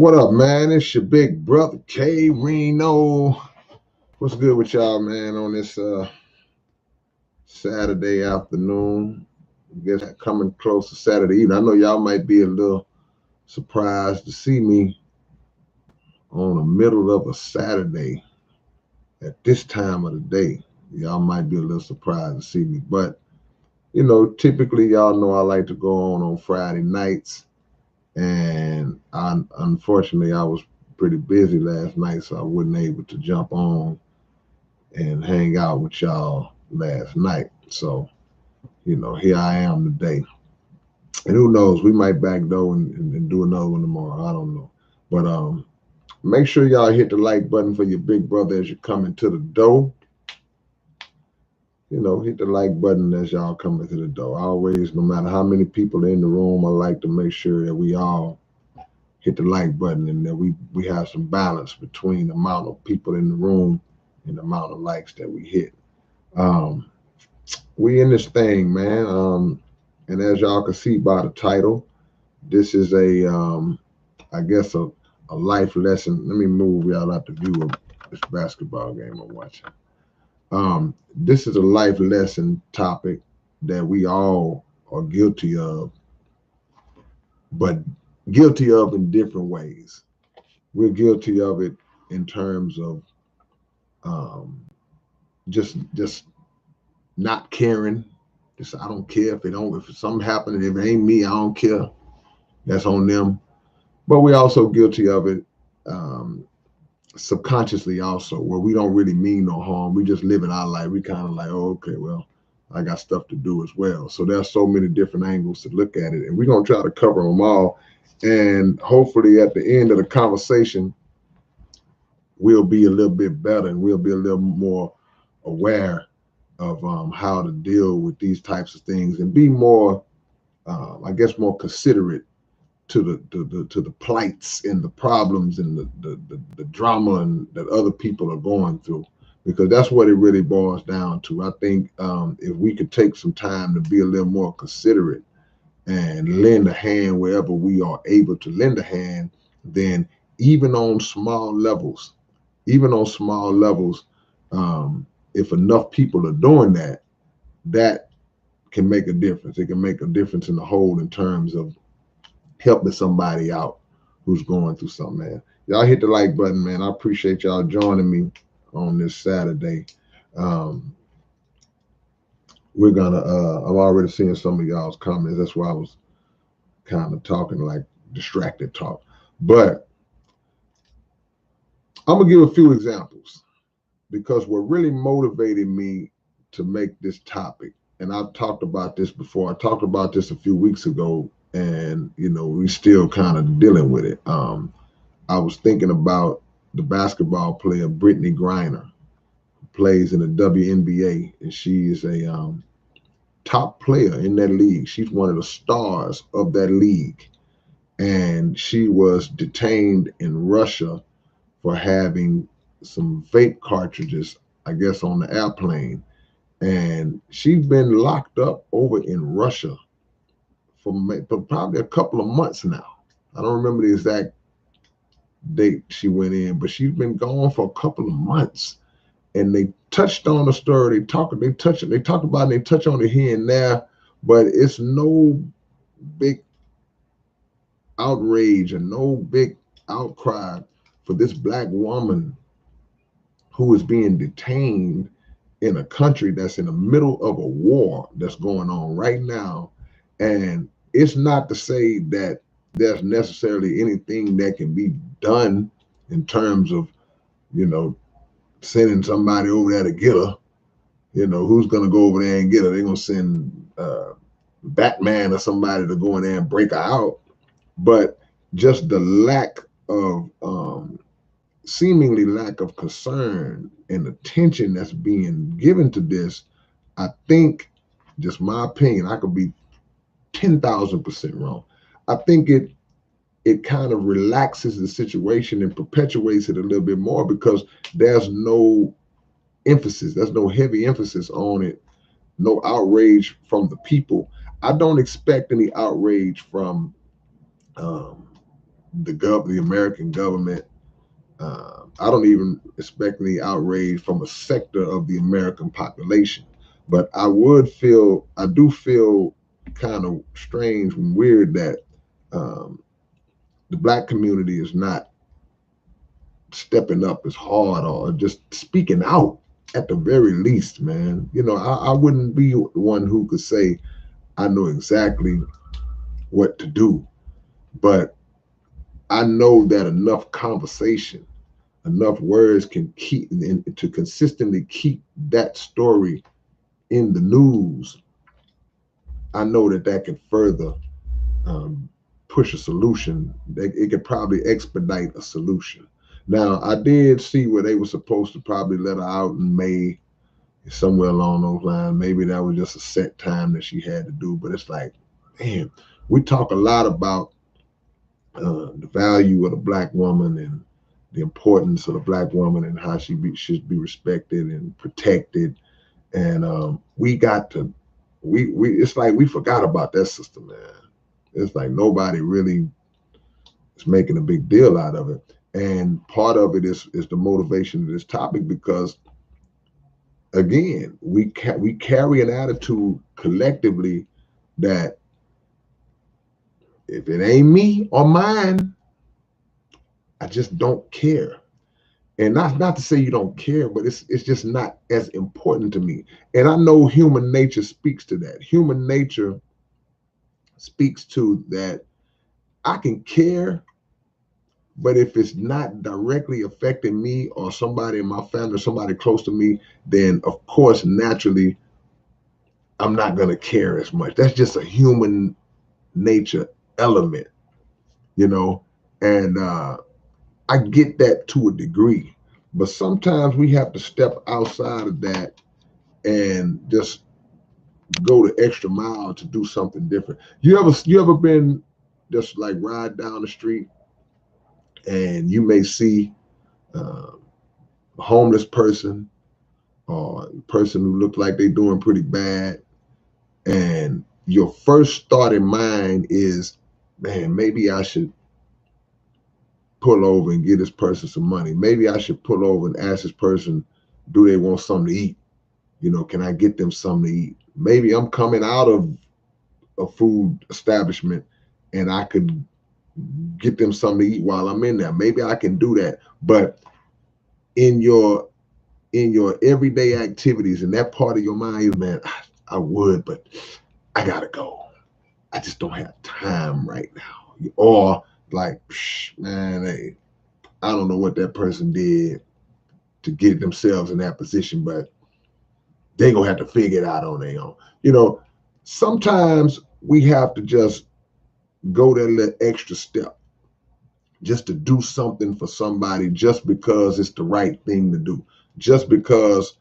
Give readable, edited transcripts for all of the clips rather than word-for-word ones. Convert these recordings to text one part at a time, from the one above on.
What up, man? It's your big brother K-Rino. What's good with y'all, man, on this Saturday afternoon? I guess coming close to Saturday evening. I know y'all might be a little surprised to see me on the middle of a Saturday at this time of the day. Y'all might be a little surprised to see me, but typically y'all know I like to go on Friday nights, and unfortunately I was pretty busy last night, so I wasn't able to jump on and hang out with y'all last night. So, here I am today. And who knows, we might backdoor and do another one tomorrow. I don't know. But make sure y'all hit the like button for your big brother as you're coming to the door. Hit the like button as y'all coming to the door. Always, no matter how many people are in the room, I like to make sure that we all hit the like button and that we have some balance between the amount of people in the room and the amount of likes that we hit. We in this thing, man. And as y'all can see by the title, this is I guess a life lesson. Let me move y'all out the view of this basketball game I'm watching. This is a life lesson topic that we all are guilty of, but guilty of in different ways. We're guilty of it in terms of just not caring. Just, I don't care if something happened, if it ain't me, I don't care. That's on them. But we're also guilty of it subconsciously also, where we don't really mean no harm. We just living our life. We kind of like, oh, okay, well, I got stuff to do as well. So there's so many different angles to look at it, and we're gonna try to cover them all. And hopefully at the end of the conversation, we'll be a little bit better and we'll be a little more aware of how to deal with these types of things and be more, I guess, more considerate to the plights and the problems and the drama and that other people are going through, because that's what it really boils down to. I think if we could take some time to be a little more considerate and lend a hand wherever we are able to lend a hand, then even on small levels, if enough people are doing that, that can make a difference. It can make a difference in the whole in terms of helping somebody out who's going through something, man. Y'all hit the like button, man. I appreciate y'all joining me on this Saturday. We're gonna I'm already seeing some of y'all's comments. That's why I was kind of talking like distracted talk. But I'm gonna give a few examples, because what really motivated me to make this topic, and I've talked about this before. I talked about this a few weeks ago, and we still kind of dealing with it. I was thinking about the basketball player Brittany Griner, who plays in the WNBA, and she is a top player in that league. She's one of the stars of that league, and she was detained in Russia for having some vape cartridges, I guess, on the airplane. And she's been locked up over in Russia for probably a couple of months now. I don't remember the exact date she went in, but she's been gone for a couple of months. And they touched on the story. They talk about it, they touch on it here and there, but it's no big outrage and no big outcry for this black woman who is being detained in a country that's in the middle of a war that's going on right now. And it's not to say that there's necessarily anything that can be done in terms of, sending somebody over there to get her. Who's going to go over there and get her? They're going to send Batman or somebody to go in there and break her out. But just the seemingly lack of concern and attention that's being given to this, I think, just my opinion, I could be 10,000% wrong. I think it kind of relaxes the situation and perpetuates it a little bit more, because there's no emphasis, there's no heavy emphasis on it, no outrage from the people. I don't expect any outrage from the American government. I don't even expect any outrage from a sector of the American population, but I do feel kind of strange and weird that the black community is not stepping up as hard or just speaking out at the very least, man. I wouldn't be one who could say I know exactly what to do, but I know that enough conversation, enough words can keep to consistently keep that story in the news. I know that can further um, push a solution. It could probably expedite a solution. Now, I did see where they were supposed to probably let her out in May, somewhere along those lines. Maybe that was just a set time that she had to do. But it's like, man, we talk a lot about the value of the black woman and the importance of the black woman and how should be respected and protected. And we got to, we it's like we forgot about that sister, man. It's like nobody really is making a big deal out of it. And part of it is the motivation of this topic because, again, we carry an attitude collectively that if it ain't me or mine, I just don't care. And not to say you don't care, but it's just not as important to me. And I know human nature speaks to that. Human nature speaks to that. I can care, but if it's not directly affecting me or somebody in my family or somebody close to me, then of course, naturally, I'm not going to care as much. That's just a human nature element, you know? And I get that to a degree, but sometimes we have to step outside of that and just go the extra mile to do something different. You ever been just like ride down the street and you may see uh, a homeless person or a person who look like they're doing pretty bad, and your first thought in mind is, man, maybe I should pull over and give this person some money. Maybe I should pull over and ask this person, do they want something to eat? Can I get them something to eat? Maybe I'm coming out of a food establishment and I could get them something to eat while I'm in there. Maybe I can do that. But in your everyday activities, and that part of your mind is, man, I would, but I gotta go. I just don't have time right now. Or like, man, hey, I don't know what that person did to get themselves in that position, but they gonna have to figure it out on their own. Sometimes we have to just go that little extra step just to do something for somebody just because it's the right thing to do. Just because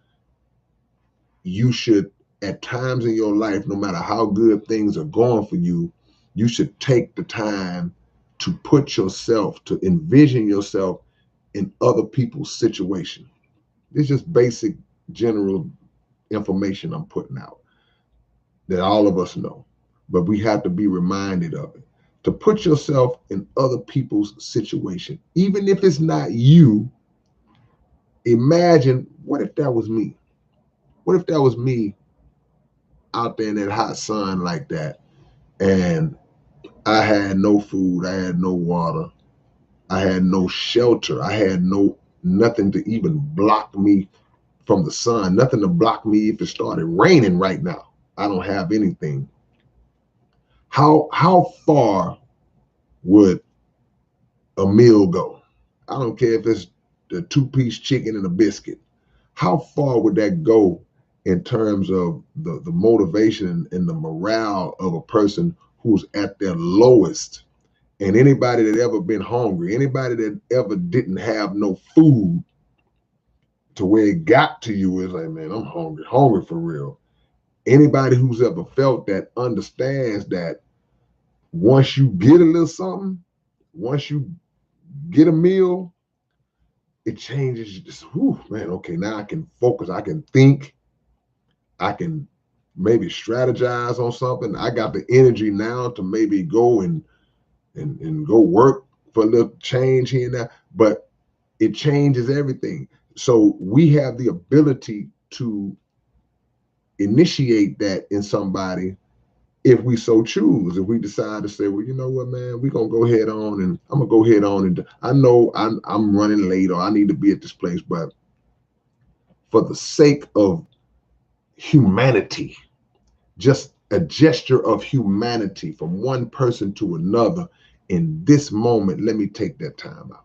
you should, at times in your life, no matter how good things are going for you, you should take the time to to envision yourself in other people's situation. It's just basic general information I'm putting out that all of us know, but we have to be reminded of it. To put yourself in other people's situation, even if it's not you, imagine, what if that was me? What if that was me out there in that hot sun like that, and I had no food, I had no water, I had no shelter, I had nothing to even block me from the sun, nothing to block me if it started raining right now. I don't have anything. How far would a meal go? I don't care if it's the two-piece chicken and a biscuit. How far would that go in terms of the motivation and the morale of a person who's at their lowest? And anybody that ever been hungry, anybody that ever didn't have no food to where it got to you is like, man, I'm hungry, hungry for real. Anybody who's ever felt that understands that once you get a little something, once you get a meal, it changes. You just, whew, man, okay, now I can focus, I can think, I can maybe strategize on something. I got the energy now to maybe go and go work for a little change here and there, but it changes everything. So we have the ability to initiate that in somebody if we so choose. If we decide to say, well, you know what, man, we're gonna go head on, and I'm gonna go head on, and I know I'm running late or I need to be at this place, but for the sake of humanity, just a gesture of humanity from one person to another in this moment, let me take that time out.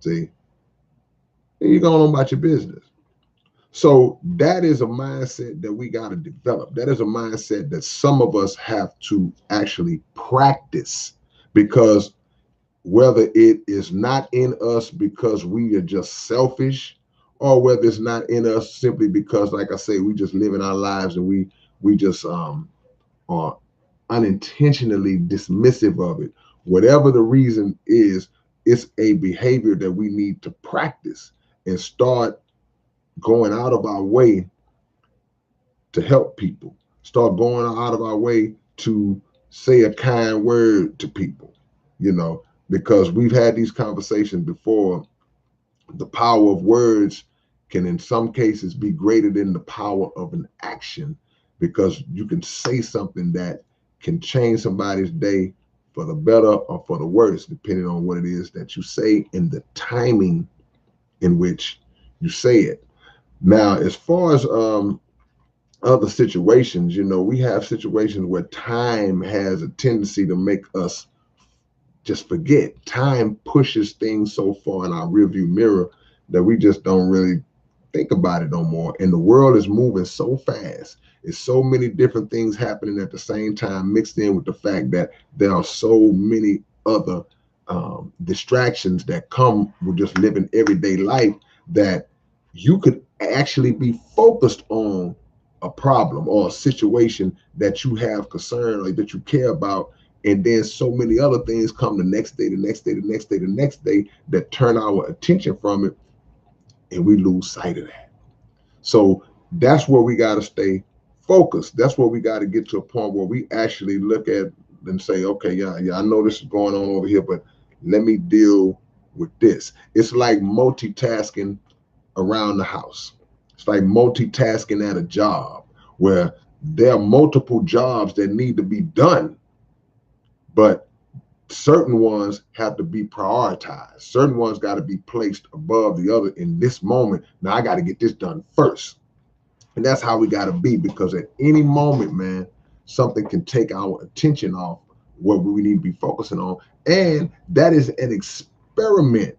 See, and you're going on about your business. So that is a mindset that we got to develop. That is a mindset that some of us have to actually practice, because whether it is not in us because we are just selfish, or whether it's not in us simply because, like I say, we just living our lives and we just are unintentionally dismissive of it. Whatever the reason is, it's a behavior that we need to practice and start going out of our way to help people, start going out of our way to say a kind word to people, you know, because we've had these conversations before. The power of words can, in some cases, be greater than the power of an action, because you can say something that can change somebody's day for the better or for the worse, depending on what it is that you say and the timing in which you say it. Now, as far as other situations, you know, we have situations where time has a tendency to make us just forget. Time pushes things so far in our rearview mirror that we just don't really think about it no more. And the world is moving so fast. It's so many different things happening at the same time, mixed in with the fact that there are so many other distractions that come with just living everyday life, that you could actually be focused on a problem or a situation that you have concern or that you care about, and then so many other things come the next day, the next day, the next day, the next day, that turn our attention from it, and we lose sight of that. So that's where we got to stay focused. That's where we got to get to a point where we actually look at and say, okay, yeah, I know this is going on over here, but let me deal with this. It's like multitasking around the house. It's like multitasking at a job, where there are multiple jobs that need to be done, but certain ones have to be prioritized. Certain ones got to be placed above the other in this moment. Now I got to get this done first. And that's how we got to be, because at any moment, man, something can take our attention off what we need to be focusing on. And that is an experiment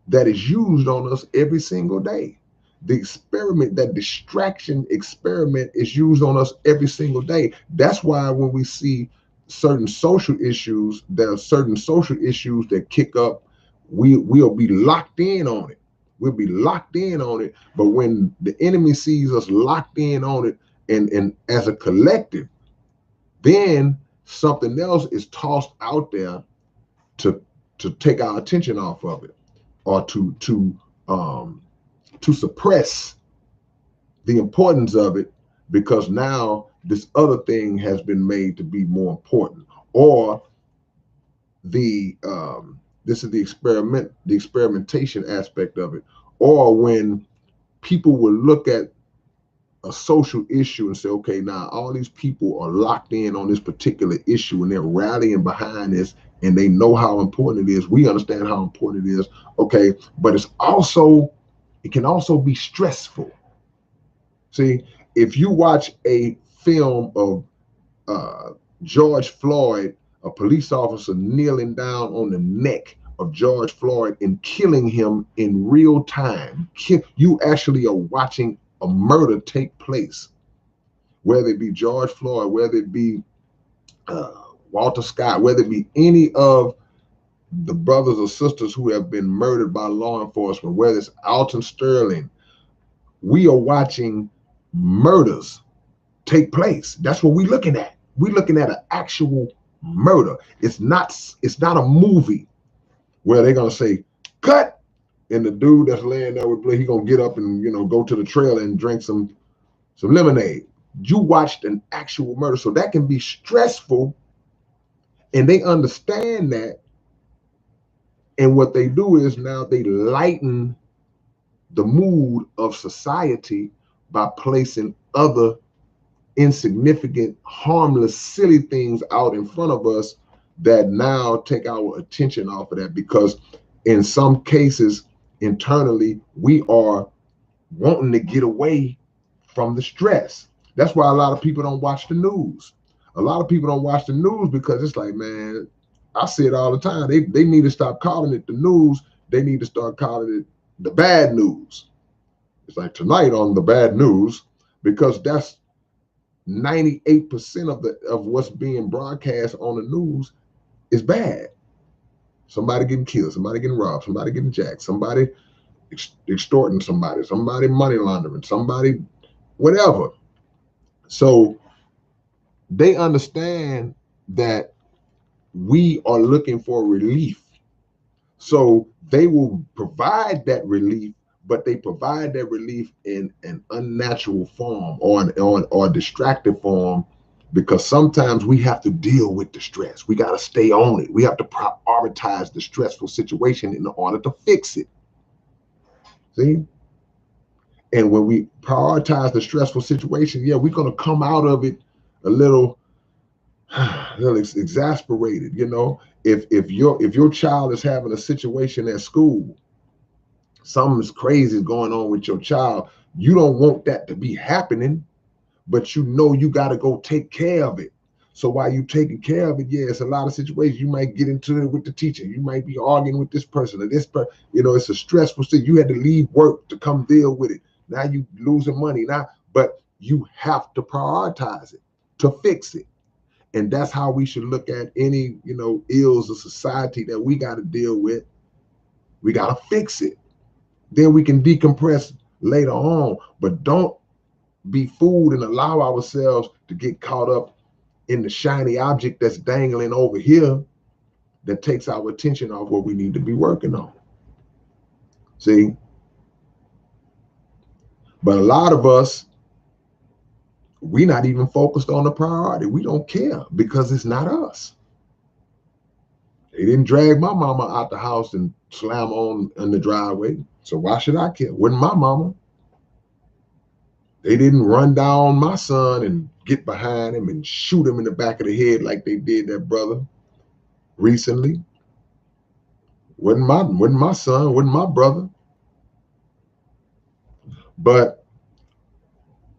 that is used on us every single day. The experiment, that distraction experiment, is used on us every single day. That's why when we see certain social issues, there are certain social issues that kick up, we'll be locked in on it. We'll be locked in on it. But when the enemy sees us locked in on it, and as a collective, then something else is tossed out there to take our attention off of it, or um, to suppress the importance of it, because now this other thing has been made to be more important. Or the this is the experimentation aspect of it. Or when people will look at a social issue and say, okay, now all these people are locked in on this particular issue and they're rallying behind this, and they know how important it is. We understand how important it is. Okay, but it can also be stressful. See, if you watch a film of George Floyd, a police officer kneeling down on the neck of George Floyd and killing him in real time, you actually are watching a murder take place, whether it be George Floyd, whether it be uh, Walter Scott, whether it be any of the brothers or sisters who have been murdered by law enforcement, whether it's Alton Sterling. We are watching murders take place. That's what we're looking at. We're looking at an actual murder. It's not a movie where they're gonna say cut, and the dude that's laying there with blood, he gonna get up and go to the trailer and drink some lemonade. You watched an actual murder, so that can be stressful, and they understand that. And what they do is now they lighten the mood of society by placing other insignificant, harmless, silly things out in front of us that now take our attention off of that, because in some cases internally we are wanting to get away from the stress. That's why a lot of people don't watch the news. A lot of people don't watch the news because it's like, man, I say it all the time. They need to stop calling it the news. They need to start calling it the bad news. It's like tonight on the bad news, because that's 98% of what's being broadcast on the news is bad. Somebody getting killed, somebody getting robbed, somebody getting jacked, somebody extorting somebody money laundering, somebody whatever. So they understand that we are looking for relief. So they will provide that relief, but they provide that relief in an unnatural form or a distracted form, because sometimes we have to deal with the stress. We got to stay on it. We have to prioritize the stressful situation in order to fix it. See? And when we prioritize the stressful situation, yeah, we're going to come out of it a little exasperated. You know, if your child is having a situation at school, something's crazy is going on with your child, you don't want that to be happening, but you know you got to go take care of it. So while you taking care of it, yeah, it's a lot of situations you might get into it with the teacher. You might be arguing with this person or this person. You know, it's a stressful thing. You had to leave work to come deal with it. Now you losing money now, but you have to prioritize it to fix it. And that's how we should look at any, you know, ills of society that we got to deal with. We got to fix it. Then we can decompress later on, but don't be fooled and allow ourselves to get caught up in the shiny object that's dangling over here that takes our attention off what we need to be working on. See? But a lot of us, we're not even focused on the priority. We don't care because it's not us. They didn't drag my mama out the house and slam on in the driveway. So why should I care? Wasn't my mama. They didn't run down my son and get behind him and shoot him in the back of the head like they did that brother recently. Wasn't my son, wasn't my brother. But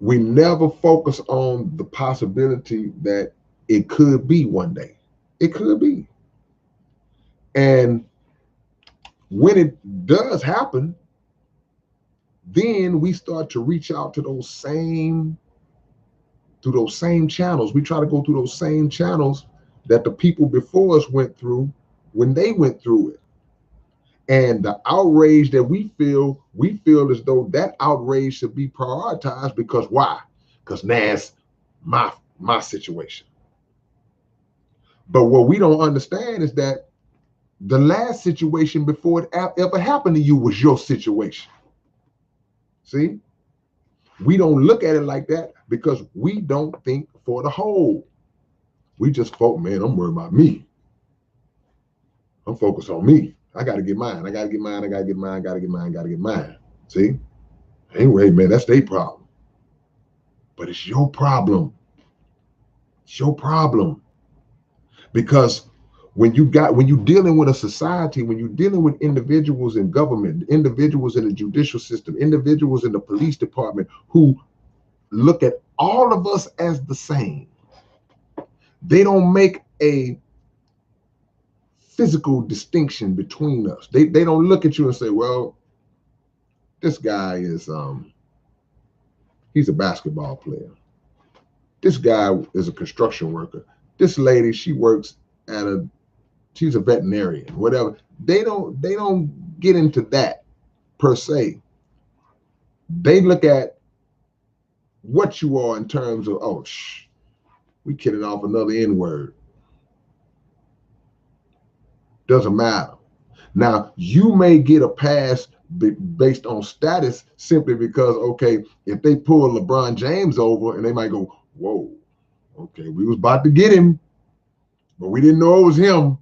we never focus on the possibility that it could be one day. It could be. And when it does happen, then we start to reach out to those same channels. We try to go through those same channels that the people before us went through when they went through it. And the outrage that we feel as though that outrage should be prioritized, because why? Because that's my situation. But what we don't understand is that the last situation before it ever happened to you was your situation. See? We don't look at it like that because we don't think for the whole. We just folk, man, I'm worried about me. I'm focused on me. I got to get mine. I got to get mine. I got to get mine. Got to get mine. Got to get mine. See? Anyway, man, that's their problem. But it's your problem. It's your problem. Because when you're dealing with a society, when you're dealing with individuals in government, individuals in the judicial system, individuals in the police department who look at all of us as the same, they don't make a physical distinction between us. They don't look at you and say, well, this guy is he's a basketball player. This guy is a construction worker. This lady, she's a veterinarian, whatever. They don't get into that per se. They look at what you are in terms of, oh, we kidding off another N-word. Doesn't matter. Now, you may get a pass based on status simply because, okay, if they pull LeBron James over and they might go, whoa, okay, we was about to get him, but we didn't know it was him.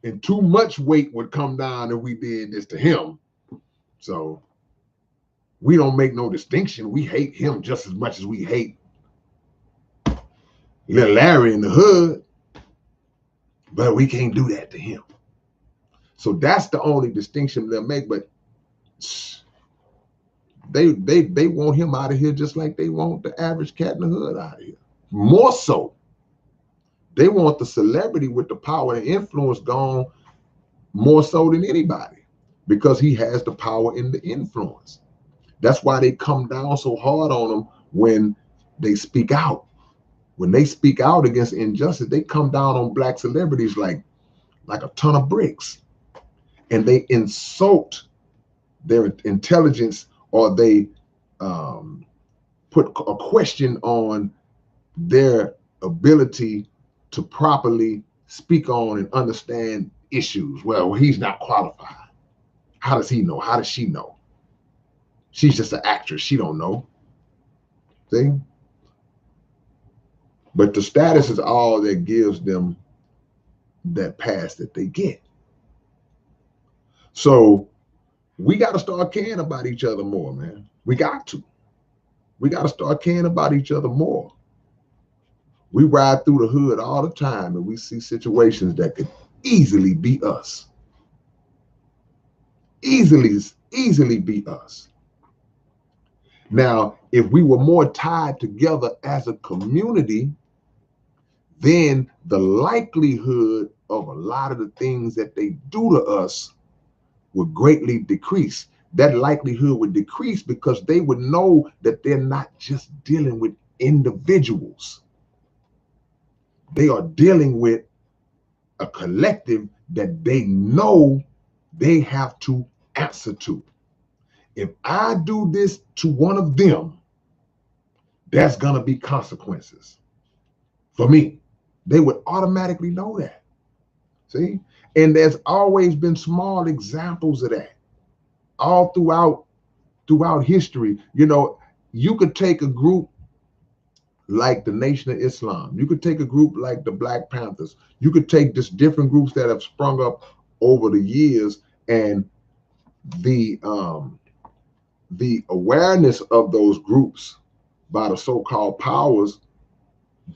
and too much weight would come down if we did this to him. So we don't make no distinction. We hate him just as much as we hate little Larry in the hood, but we can't do that to him. So that's the only distinction they'll make. But they want him out of here just like they want the average cat in the hood out of here. More so, they want the celebrity with the power and influence gone more so than anybody, because he has the power and the influence. That's why they come down so hard on him when they speak out. When they speak out against injustice, they come down on black celebrities like a ton of bricks. And they insult their intelligence, or they put a question on their ability to properly speak on and understand issues. Well, he's not qualified. How does he know? How does she know? She's just an actress. She don't know. See? But the status is all that gives them that pass that they get. So we got to start caring about each other more, man. We got to. We got to start caring about each other more. We ride through the hood all the time and we see situations that could easily be us. Easily be us. Now, if we were more tied together as a community, then the likelihood of a lot of the things that they do to us would greatly decrease. That likelihood would decrease because they would know that they're not just dealing with individuals. They are dealing with a collective that they know they have to answer to. If I do this to one of them, there's going to be consequences for me. They would automatically know that. See? And there's always been small examples of that all throughout history. You know, you could take a group like the Nation of Islam. You could take a group like the Black Panthers. You could take just different groups that have sprung up over the years, and the awareness of those groups by the so-called powers,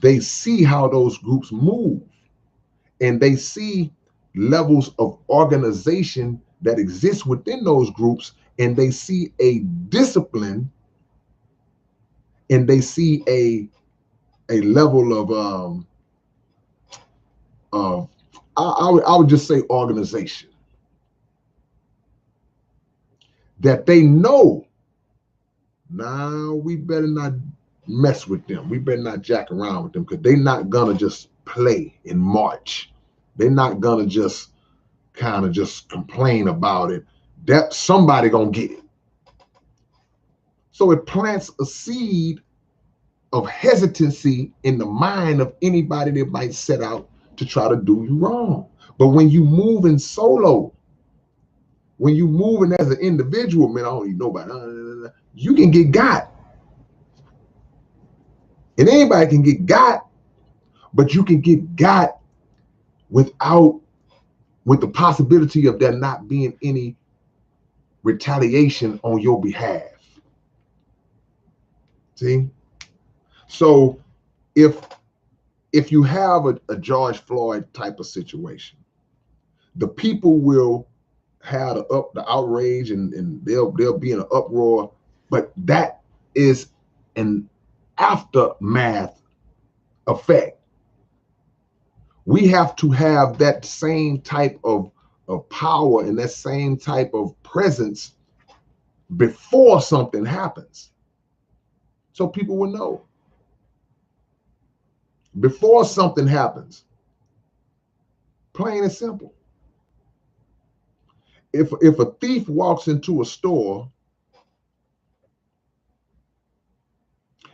they see how those groups move, and they see levels of organization that exist within those groups, and they see a discipline, and they see a level of I would just say organization, that they know, now we better not mess with them. We better not jack around with them, because they're not gonna just play and march. They're not gonna just kind of just complain about it. That somebody gonna get it. So it plants a seed of hesitancy in the mind of anybody that might set out to try to do you wrong. But when you move in solo, when you moving as an individual, man, I don't need nobody. You can get got. And anybody can get got, but you can get got with the possibility of there not being any retaliation on your behalf. See? So if you have a George Floyd type of situation, the people will have the outrage, and they'll be in an uproar, but that is an aftermath effect. We have to have that same type of power and that same type of presence before something happens, so people will know. Before something happens, plain and simple. If a thief walks into a store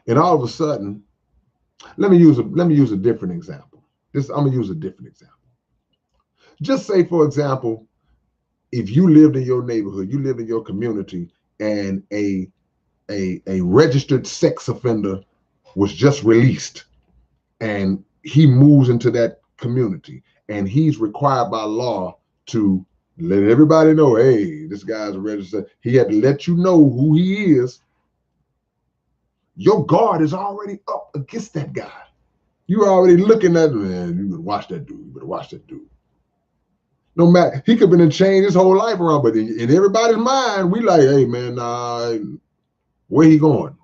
and all of a sudden, let me use a different example. I'm gonna use a different example. Just say, for example, if you lived in your neighborhood, you live in your community, and a registered sex offender was just released, and he moves into that community, and he's required by law to let everybody know, hey, this guy's a registered. He had to let you know who he is. Your guard is already up against that guy. You're already looking at him, man. You better watch that dude. You better watch that dude. No matter, he could have been changed his whole life around, but in everybody's mind, we like, hey, man, where he going?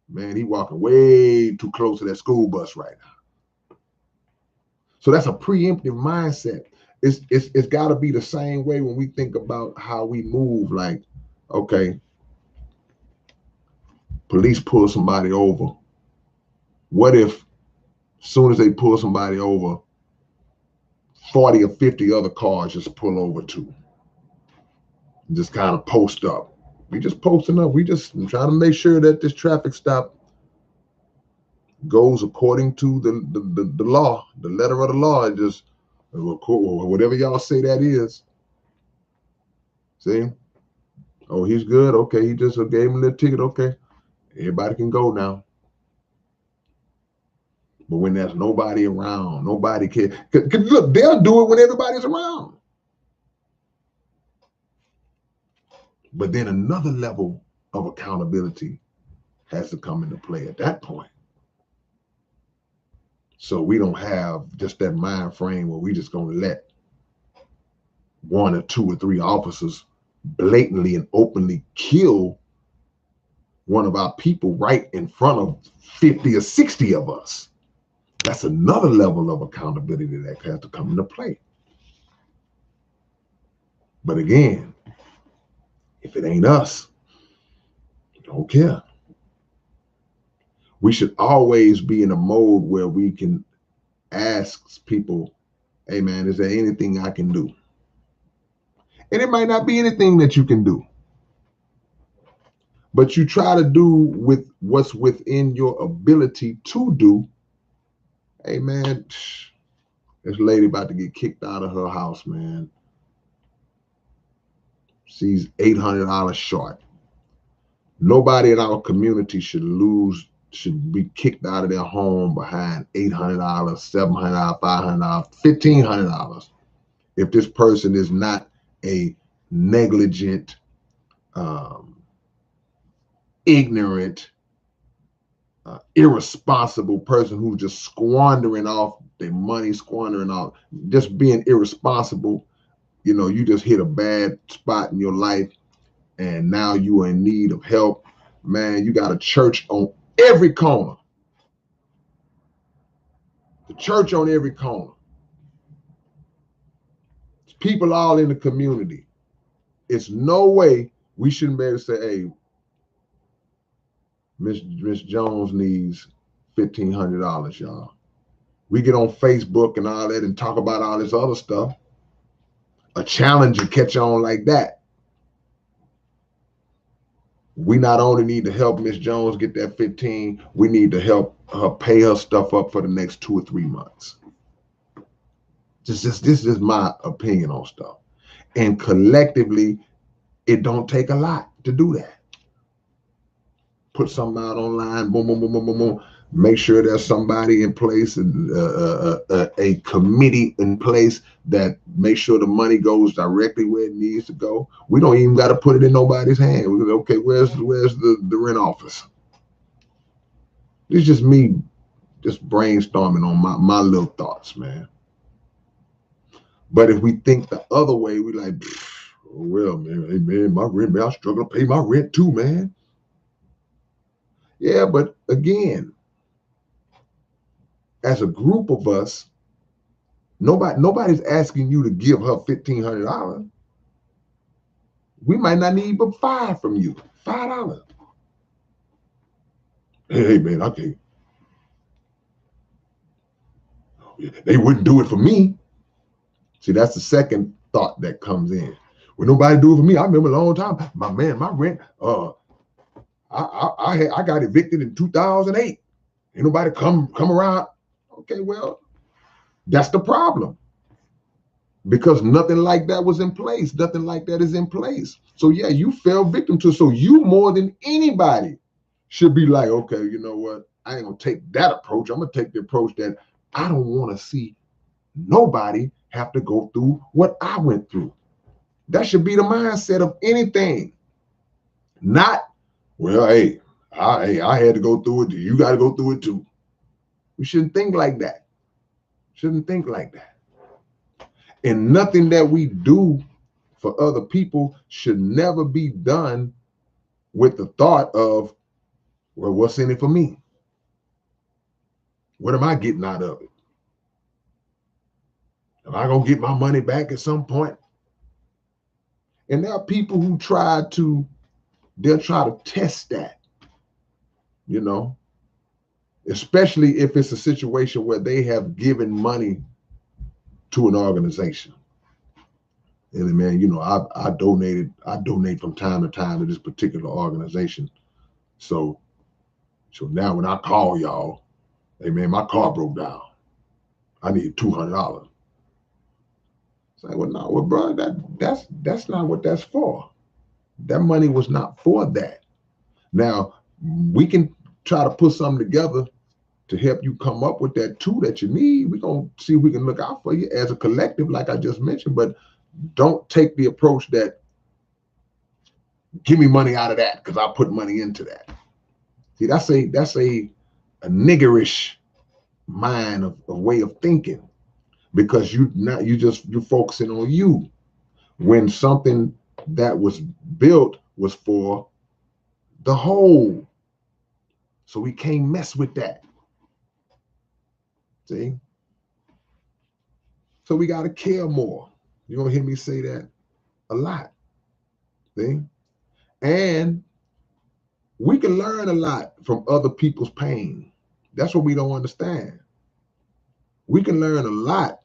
Man, he walking way too close to that school bus right now. So that's a preemptive mindset. It's got to be the same way when we think about how we move. Like, okay, police pull somebody over. What if, as soon as they pull somebody over, 40 or 50 other cars just pull over too? Just kind of post up. We just posting up. We just trying to make sure that this traffic stop goes according to the law, the letter of the law. It just, whatever y'all say that is. See? Oh, he's good. Okay, he just gave him a little ticket. Okay, everybody can go now. But when there's nobody around, nobody can. Look, they'll do it when everybody's around. But then another level of accountability has to come into play at that point. So we don't have just that mind frame where we just going to let one or two or three officers blatantly and openly kill one of our people right in front of 50 or 60 of us. That's another level of accountability that has to come into play. But again, if it ain't us, don't care. We should always be in a mode where we can ask people, hey man, is there anything I can do? And it might not be anything that you can do, but you try to do with what's within your ability to do. Hey man, this lady about to get kicked out of her house, man. She's $800 short. Nobody in our community should be kicked out of their home behind $800, $700, $500, $1,500 if this person is not a negligent, ignorant, irresponsible person who's just squandering off their money, squandering off, just being irresponsible. You know, you just hit a bad spot in your life and now you are in need of help. Man, you got a church on every corner. The church on every corner. It's people all in the community. It's no way we shouldn't be able to say, hey, Miss Jones needs $1,500, y'all. We get on Facebook and all that and talk about all this other stuff. A challenger catch on like that. We not only need to help Miss Jones get that 15, we need to help her pay her stuff up for the next 2 or 3 months. This is my opinion on stuff. And collectively, it don't take a lot to do that. Put something out online, boom, boom, boom, boom, boom, boom. Make sure there's somebody in place and a committee in place that makes sure the money goes directly where it needs to go. We don't even got to put it in nobody's hand. We go, okay, where's the rent office? It's just me just brainstorming on my little thoughts, man. But if we think the other way, we like, oh, well, man, hey, man, my rent, man, I struggle to pay my rent too, man. Yeah, but again, as a group of us, nobody's asking you to give her $1,500. We might not need but $5 from you. $5. Hey man, I can't. They wouldn't do it for me. See, that's the second thought that comes in. Well, nobody do it for me. I remember a long time. My rent. I got evicted in 2008. Ain't nobody come around. Okay, well, that's the problem. Because nothing like that was in place. Nothing like that is in place. So yeah, you fell victim to it. So you more than anybody should be like, okay, you know what? I ain't gonna take that approach. I'm gonna take the approach that I don't want to see nobody have to go through what I went through. That should be the mindset of anything. Not, well, hey, I had to go through it. You got to go through it too. We shouldn't think like that. Shouldn't think like that. And nothing that we do for other people should never be done with the thought of, well, what's in it for me? What am I getting out of it? Am I going to get my money back at some point? And there are people who they'll try to test that, you know, especially if it's a situation where they have given money to an organization. And man, you know, I donate from time to time to this particular organization. So now when I call y'all, hey man, my car broke down. I need $200. It's like, well, no, well, bro, that's not what that's for. That money was not for that. Now we can try to put something together to help you come up with that tool that you need. We're gonna see if we can look out for you as a collective, like I just mentioned, but don't take the approach that give me money out of that because I put money into that. See, that's a niggerish mind of way of thinking, because you're focusing on you when something that was built was for the whole. So we can't mess with that. See? So we got to care more. You're going to hear me say that a lot. See? And we can learn a lot from other people's pain. That's what we don't understand. We can learn a lot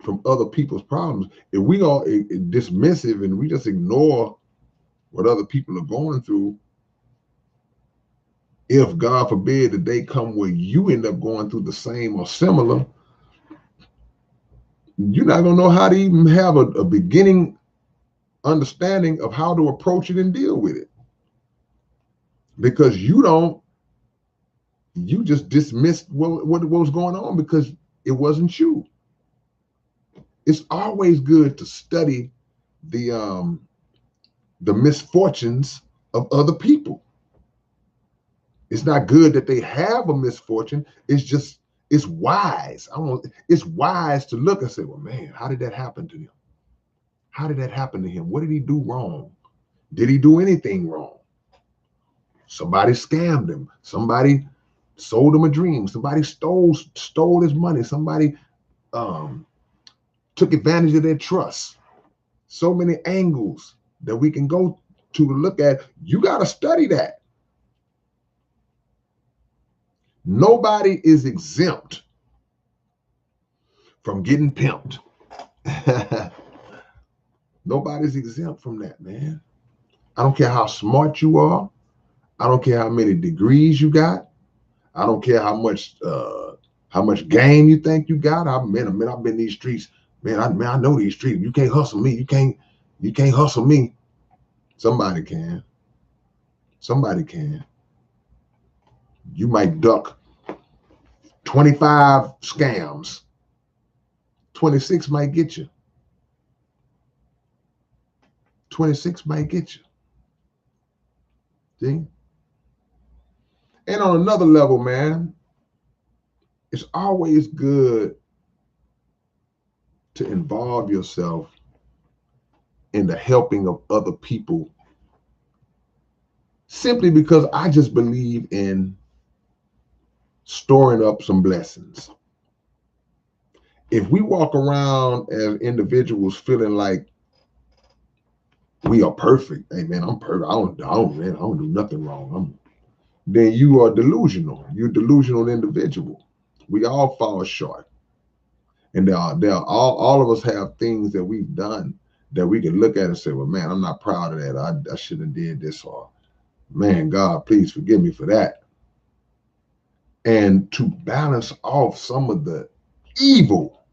from other people's problems. If we are dismissive and we just ignore what other people are going through, if God forbid the day come where you end up going through the same or similar, you're not going to know how to even have a beginning understanding of how to approach it and deal with it. Because you just dismissed what was going on because it wasn't you. It's always good to study the misfortunes of other people. It's not good that they have a misfortune. It's wise. It's wise to look and say, well, man, how did that happen to him? How did that happen to him? What did he do wrong? Did he do anything wrong? Somebody scammed him. Somebody sold him a dream. Somebody stole his money. Somebody took advantage of their trust. So many angles that we can go to look at. You got to study that. Nobody is exempt from getting pimped. Nobody's exempt from that, man. I don't care how smart you are. I don't care how many degrees you got. I don't care how much game you think you got. I've been in these streets. Man, I know these streets. You can't hustle me. You can't hustle me. Somebody can. Somebody can. You might duck 25 scams. 26 might get you. 26 might get you. See? And on another level, man, it's always good to involve yourself in the helping of other people, simply because I just believe in storing up some blessings. If we walk around as individuals feeling like we are perfect, hey man, I'm perfect. I don't do nothing wrong. Then you are delusional. You're a delusional individual. We all fall short. And there are all of us have things that we've done that we can look at and say, well, man, I'm not proud of that. I shouldn't have did this, or man, God, please forgive me for that. And to balance off some of the evil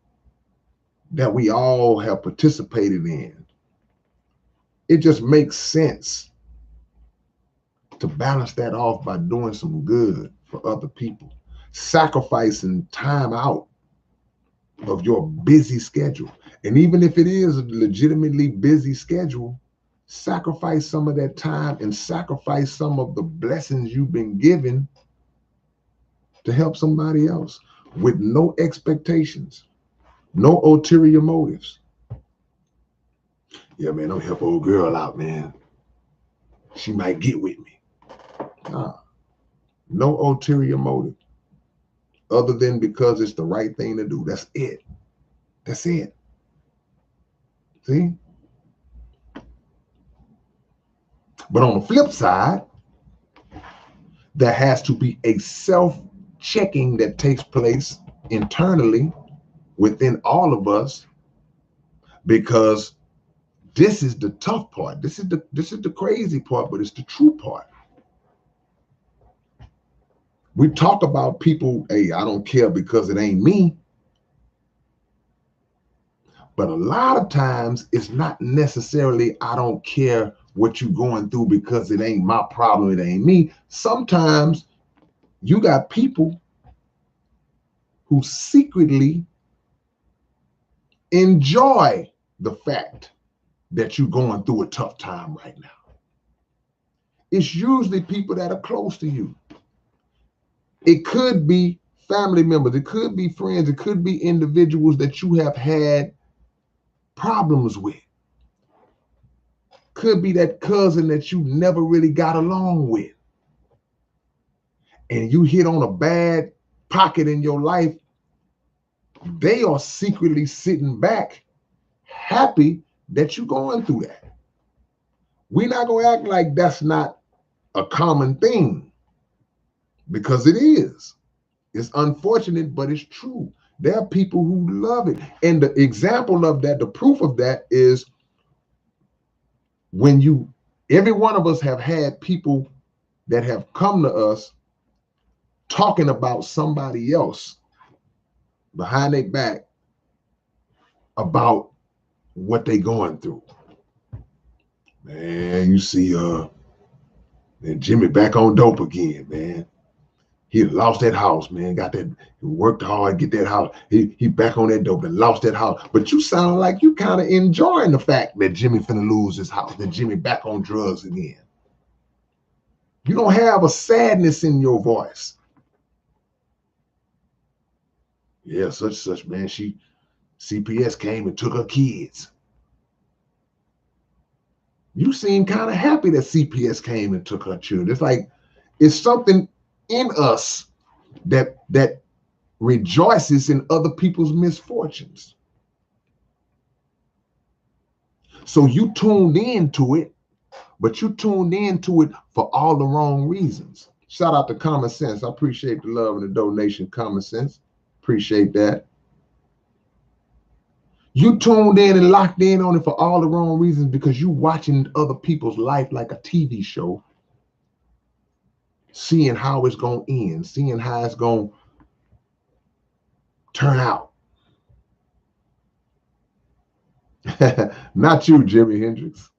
that we all have participated in, it just makes sense to balance that off by doing some good for other people, sacrificing time out of your busy schedule. And even if it is a legitimately busy schedule, sacrifice some of that time and sacrifice some of the blessings you've been given to help somebody else with no expectations, no ulterior motives. Yeah, man, I'm help old girl out, man. She might get with me. Nah, no ulterior motive other than because it's the right thing to do. That's it. That's it. See? But on the flip side, there has to be a self-checking that takes place internally within all of us, because this is the tough part. This is the crazy part, but it's the true part. We talk about people, hey, I don't care because it ain't me. But a lot of times it's not necessarily I don't care what you're going through because it ain't my problem, it ain't me. Sometimes you got people who secretly enjoy the fact that you're going through a tough time right now. It's usually people that are close to you. It could be family members, it could be friends, it could be individuals that you have had problems with. Could be that cousin that you never really got along with. And you hit on a bad pocket in your life, they are secretly sitting back happy that you're going through that. We're not going to act like that's not a common thing, because it is. It's unfortunate, but it's true. There are people who love it. And the example of that, the proof of that is when every one of us have had people that have come to us talking about somebody else behind their back about what they going through. Man, you see, Jimmy back on dope again, man. He lost that house, man. Got that, worked hard, get that house. He back on that dope and lost that house. But you sound like you kind of enjoying the fact that Jimmy finna lose his house, that Jimmy back on drugs again. You don't have a sadness in your voice. Yeah, such, man. CPS came and took her kids. You seem kind of happy that CPS came and took her children. It's like, it's something in us that rejoices in other people's misfortunes. So you tuned into it, but you tuned into it for all the wrong reasons. Shout out to Common Sense. I appreciate the love and the donation, Common Sense. Appreciate that. You tuned in and locked in on it for all the wrong reasons, because you watching other people's life like a TV show, seeing how it's going to end, seeing how it's going to turn out. Not you, Jimi Hendrix.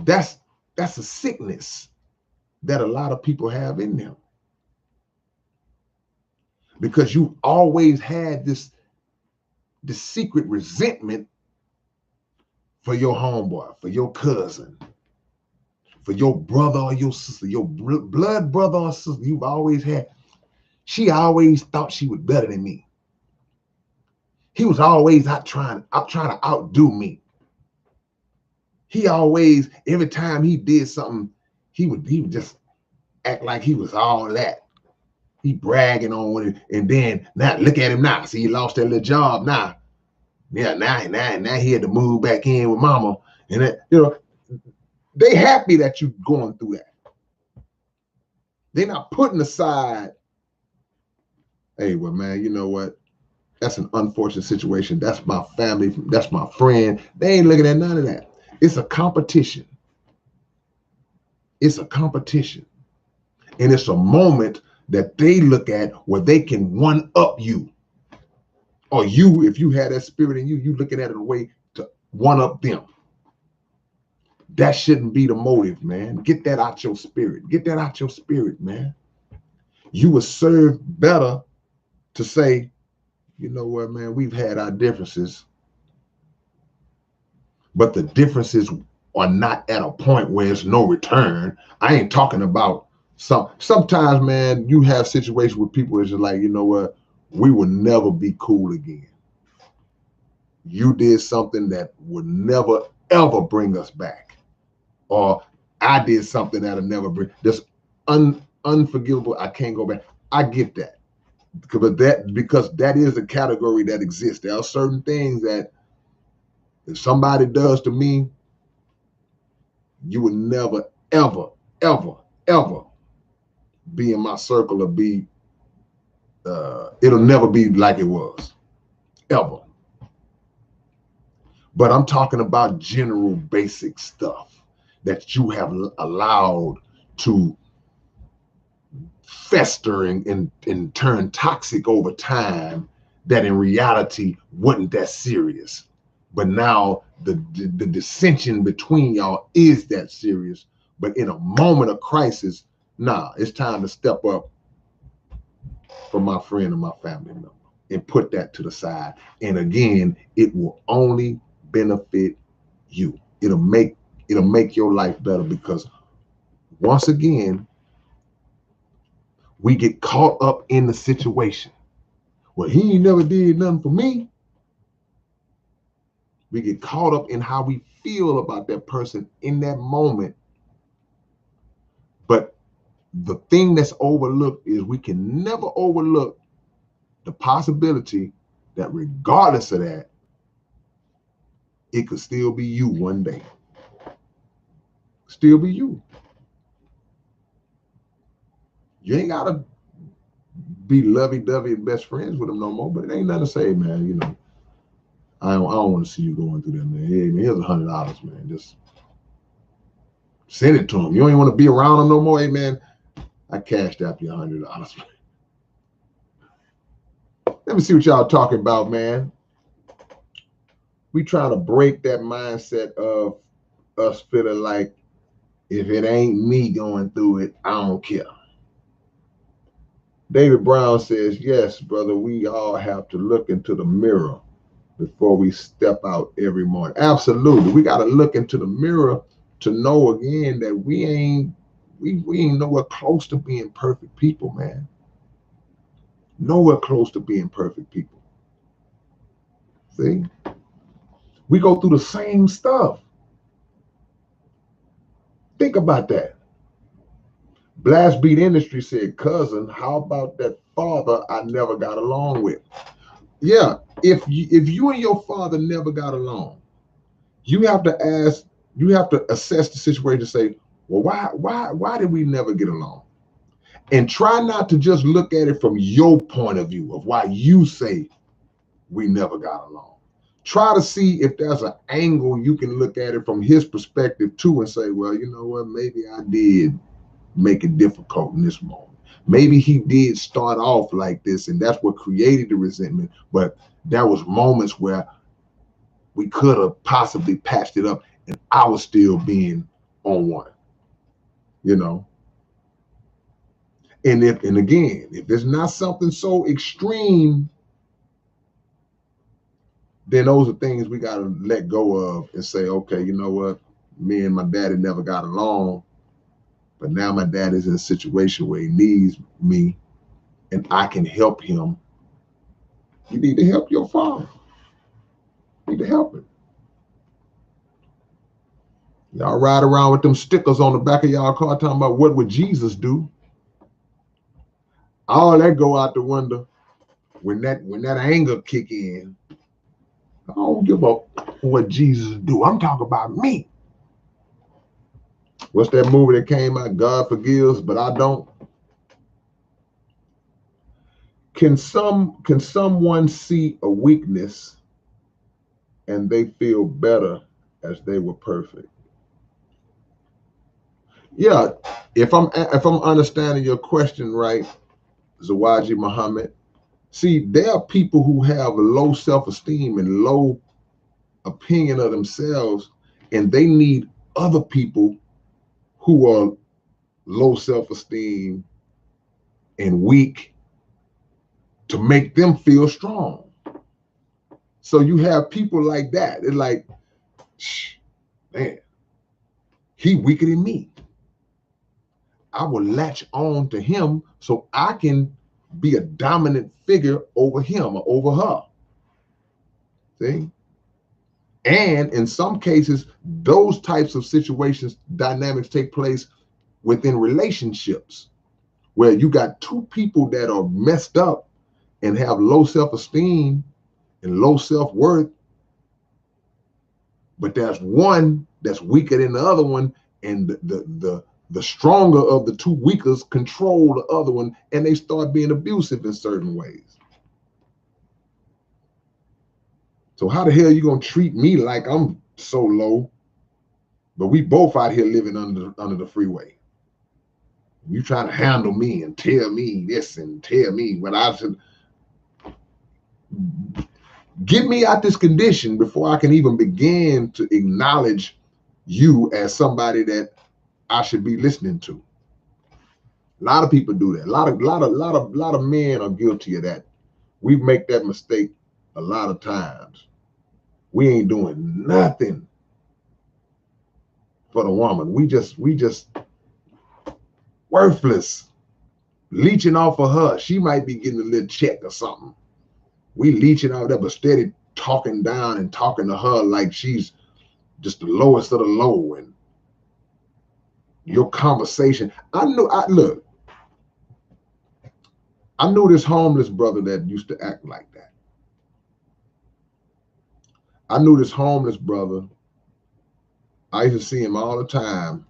That's a sickness that a lot of people have in them, because you always had this secret resentment for your homeboy, for your cousin, for your brother or your sister, your blood brother or sister. You've always had. She always thought she was better than me. He was always out trying to outdo me. He always, every time he did something, he would just act like he was all that. He bragging on it, and then now look at him now. See, he lost that little job now. Yeah, now he had to move back in with mama, and that, they happy that you going through that. They're not putting aside, hey, well, man, you know what? That's an unfortunate situation. That's my family. That's my friend. They ain't looking at none of that. It's a competition. It's a competition. And it's a moment that they look at where they can one up you. Or you, if you had that spirit in you, you looking at it a way to one up them. That shouldn't be the motive, man. Get that out your spirit. Get that out your spirit, man. You will serve better to say, you know what, man, we've had our differences, but the differences are not at a point where it's no return. I ain't talking about sometimes, man, you have situations with people that's just like, you know what, we will never be cool again. You did something that would never ever bring us back. Or I did something that'll never bring this unforgivable. I can't go back. I get that. Because that is a category that exists. There are certain things that if somebody does to me, you would never, ever, ever, ever be in my circle or be, it'll never be like it was, ever. But I'm talking about general basic stuff that you have allowed to fester and turn toxic over time, that in reality wasn't that serious. But now the dissension between y'all is that serious. But in a moment of crisis, nah, it's time to step up for my friend or my family member and put that to the side. And again, it will only benefit you. It'll make your life better, because once again, we get caught up in the situation. Well, he ain't never did nothing for me. We get caught up in how we feel about that person in that moment. But the thing that's overlooked is we can never overlook the possibility that regardless of that, it could still be you one day. Still be you. You ain't gotta be lovey-dovey and best friends with them no more, but it ain't nothing to say, man, you know, I don't want to see you going through that, man. Hey, man, here's $100, man. Just send it to him. You don't even want to be around him no more. Hey, man, I cashed out you $100. Let me see what y'all talking about, man. We trying to break that mindset of us feeling like if it ain't me going through it, I don't care. David Brown says, yes, brother, we all have to look into the mirror before we step out every morning. Absolutely. We got to look into the mirror to know again that we ain't nowhere close to being perfect people, man. Nowhere close to being perfect people. See? We go through the same stuff. Think about that. Blast Beat Industry said, cousin, how about that father I never got along with? Yeah, if you and your father never got along, you have to assess the situation and say, well, why did we never get along? And try not to just look at it from your point of view of why you say we never got along. Try to see if there's an angle you can look at it from his perspective too and say, well, you know what, maybe I did make it difficult in this moment. Maybe he did start off like this and that's what created the resentment, but there was moments where we could have possibly patched it up and I was still being on one, you know? And again, if it's not something so extreme, then those are things we got to let go of and say, okay, you know what? Me and my daddy never got along, but now my dad is in a situation where he needs me and I can help him. You need to help your father. You need to help him. Y'all ride around with them stickers on the back of y'all car talking about what would Jesus do? All that go out the window when that anger kick in. I don't give a what Jesus do. I'm talking about me. What's that movie that came out? God forgives, but I don't. Can someone see a weakness and they feel better as they were perfect? Yeah, if I'm understanding your question right, Zawaji Muhammad. See, there are people who have low self-esteem and low opinion of themselves, and they need other people who are low self-esteem and weak to make them feel strong. So you have people like that. It's like, man, he weaker than me. I will latch on to him so I can be a dominant figure over him or over her. See? And in some cases, those types of situations, dynamics take place within relationships where you got two people that are messed up and have low self-esteem and low self-worth, but there's one that's weaker than the other one, and the stronger of the two weakers control the other one, and they start being abusive in certain ways. So how the hell are you gonna treat me like I'm so low, but we both out here living under the freeway? You trying to handle me and tell me this and tell me what I should. Get me out this condition before I can even begin to acknowledge you as somebody that I should be listening to. A lot of people do that. A lot of men are guilty of that. We make that mistake a lot of times. We ain't doing nothing for the woman. We just worthless, leeching off of her. She might be getting a little check or something. We leeching out there, but steady talking down and talking to her like she's just the lowest of the low. And your conversation, I knew this homeless brother that used to act like that. I knew this homeless brother. I used to see him all the time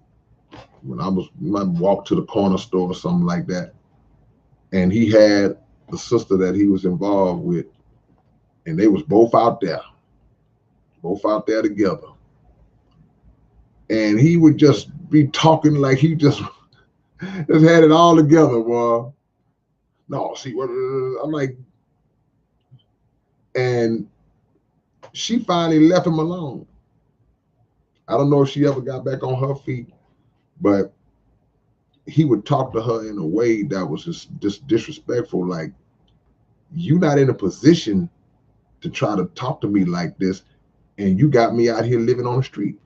when I might walk to the corner store or something like that. And he had a sister that he was involved with, and they was both out there together. And he would just be talking like he just had it all together, boy. No, see what I'm like. And she finally left him alone. I don't know if she ever got back on her feet, but he would talk to her in a way that was just disrespectful. Like, you're not in a position to try to talk to me like this, and you got me out here living on the street.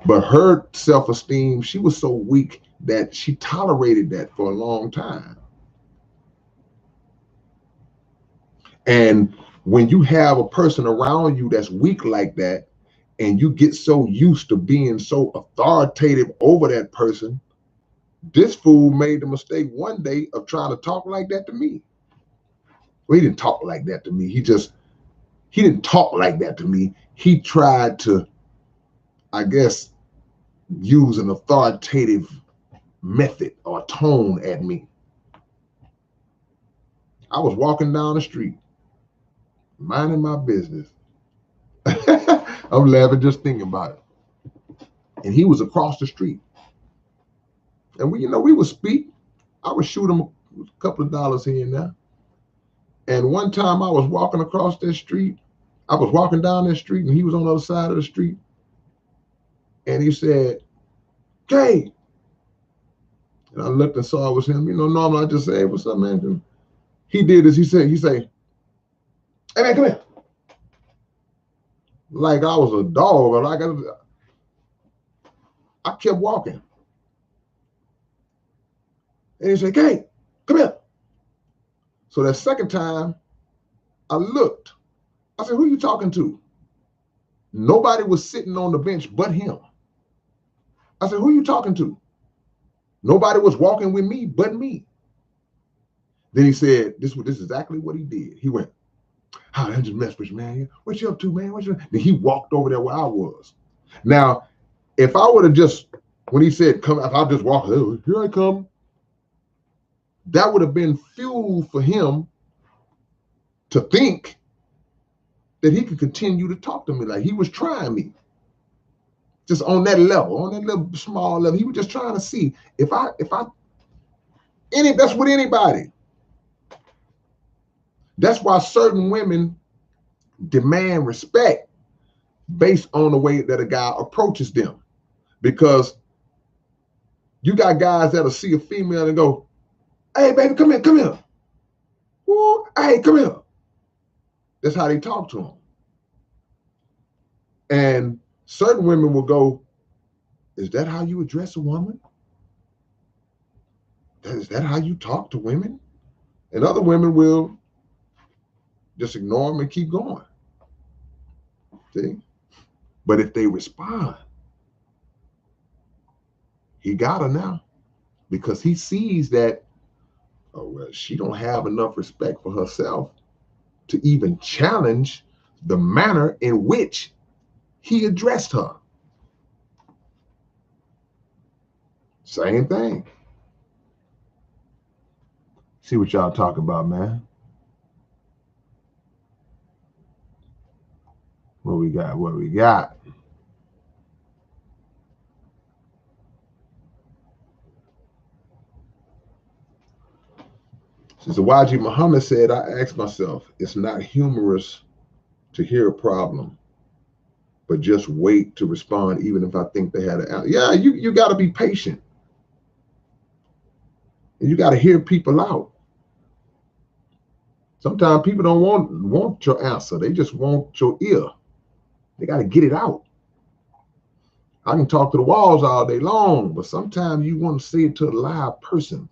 But her self-esteem, she was so weak that she tolerated that for a long time. And when you have a person around you that's weak like that, and you get so used to being so authoritative over that person, this fool made the mistake one day of trying to talk like that to me. Well, he didn't talk like that to me. He didn't talk like that to me. He tried to, I guess, use an authoritative method or tone at me. I was walking down the street, minding my business. I'm laughing just thinking about it. And he was across the street. And we would speak. I would shoot him a couple of dollars here and there. And one time I was walking across that street. I was walking down that street, and he was on the other side of the street. And he said, "K." And I looked and saw it was him. Normally I just say, "Hey, what's up, man?" He did this. He said, "Hey, man, come here." Like I was a dog. Or like I kept walking. And he said, "K, come here." So that second time, I looked. I said, "Who are you talking to?" Nobody was sitting on the bench but him. I said, "Who are you talking to?" Nobody was walking with me but me. Then he said, this is exactly what he did. He went, "Hi, I just messed with you, man. What you up to, man? Then he walked over there where I was. Now, if I would have just, when he said, "Come," if I just walked, "Oh, here I come," that would have been fuel for him to think that he could continue to talk to me like he was trying me. Just on that level, on that little small level. He was just trying to see if that's with anybody. That's why certain women demand respect based on the way that a guy approaches them. Because you got guys that'll see a female and go, "Hey, baby, come here." oh, hey, come here. That's how they talk to them. And certain women will go, is that how you address a woman? Is that how you talk to women? And other women will just ignore them and keep going. See? But if they respond, he got her now, because he sees that, oh, well, she don't have enough respect for herself to even challenge the manner in which he addressed her. Same thing. See what y'all talking about, man. What we got? What we got? Sister Waji Muhammad said, I asked myself, it's not humorous to hear a problem, but just wait to respond, even if I think they had an answer. Yeah, you got to be patient. And you got to hear people out. Sometimes people don't want your answer. They just want your ear. They got to get it out. I can talk to the walls all day long, but sometimes you want to say it to a live person.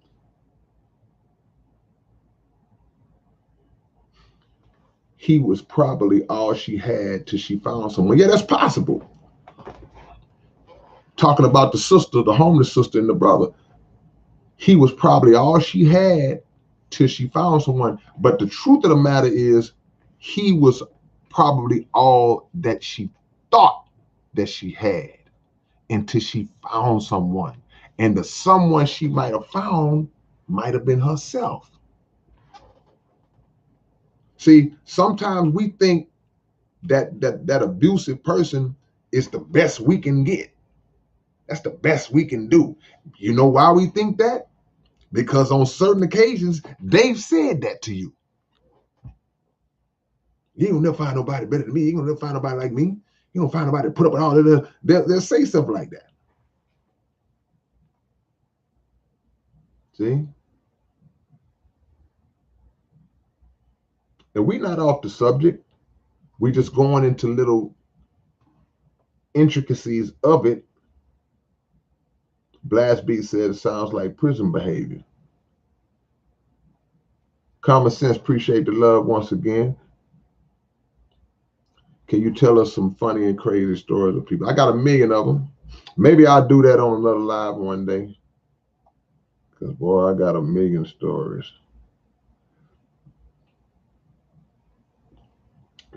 He was probably all she had till she found someone. Yeah, that's possible. Talking about the sister, the homeless sister and the brother. He was probably all she had till she found someone. But the truth of the matter is, he was probably all that she thought that she had until she found someone. And the someone she might have found might have been herself. See, sometimes we think that abusive person is the best we can get. That's the best we can do. You know why we think that? Because on certain occasions, they've said that to you. You ain't gonna never find nobody better than me. You ain't gonna never find nobody like me. You don't find nobody to put up with all of that. They'll say stuff like that. See? And we're not off the subject. We just going into little intricacies of it. Blast Beat said it sounds like prison behavior. Common Sense, appreciate the love once again. Can you tell us some funny and crazy stories of people? I got 1 million of them. Maybe I'll do that on another live one day. Because, boy, I got 1 million stories.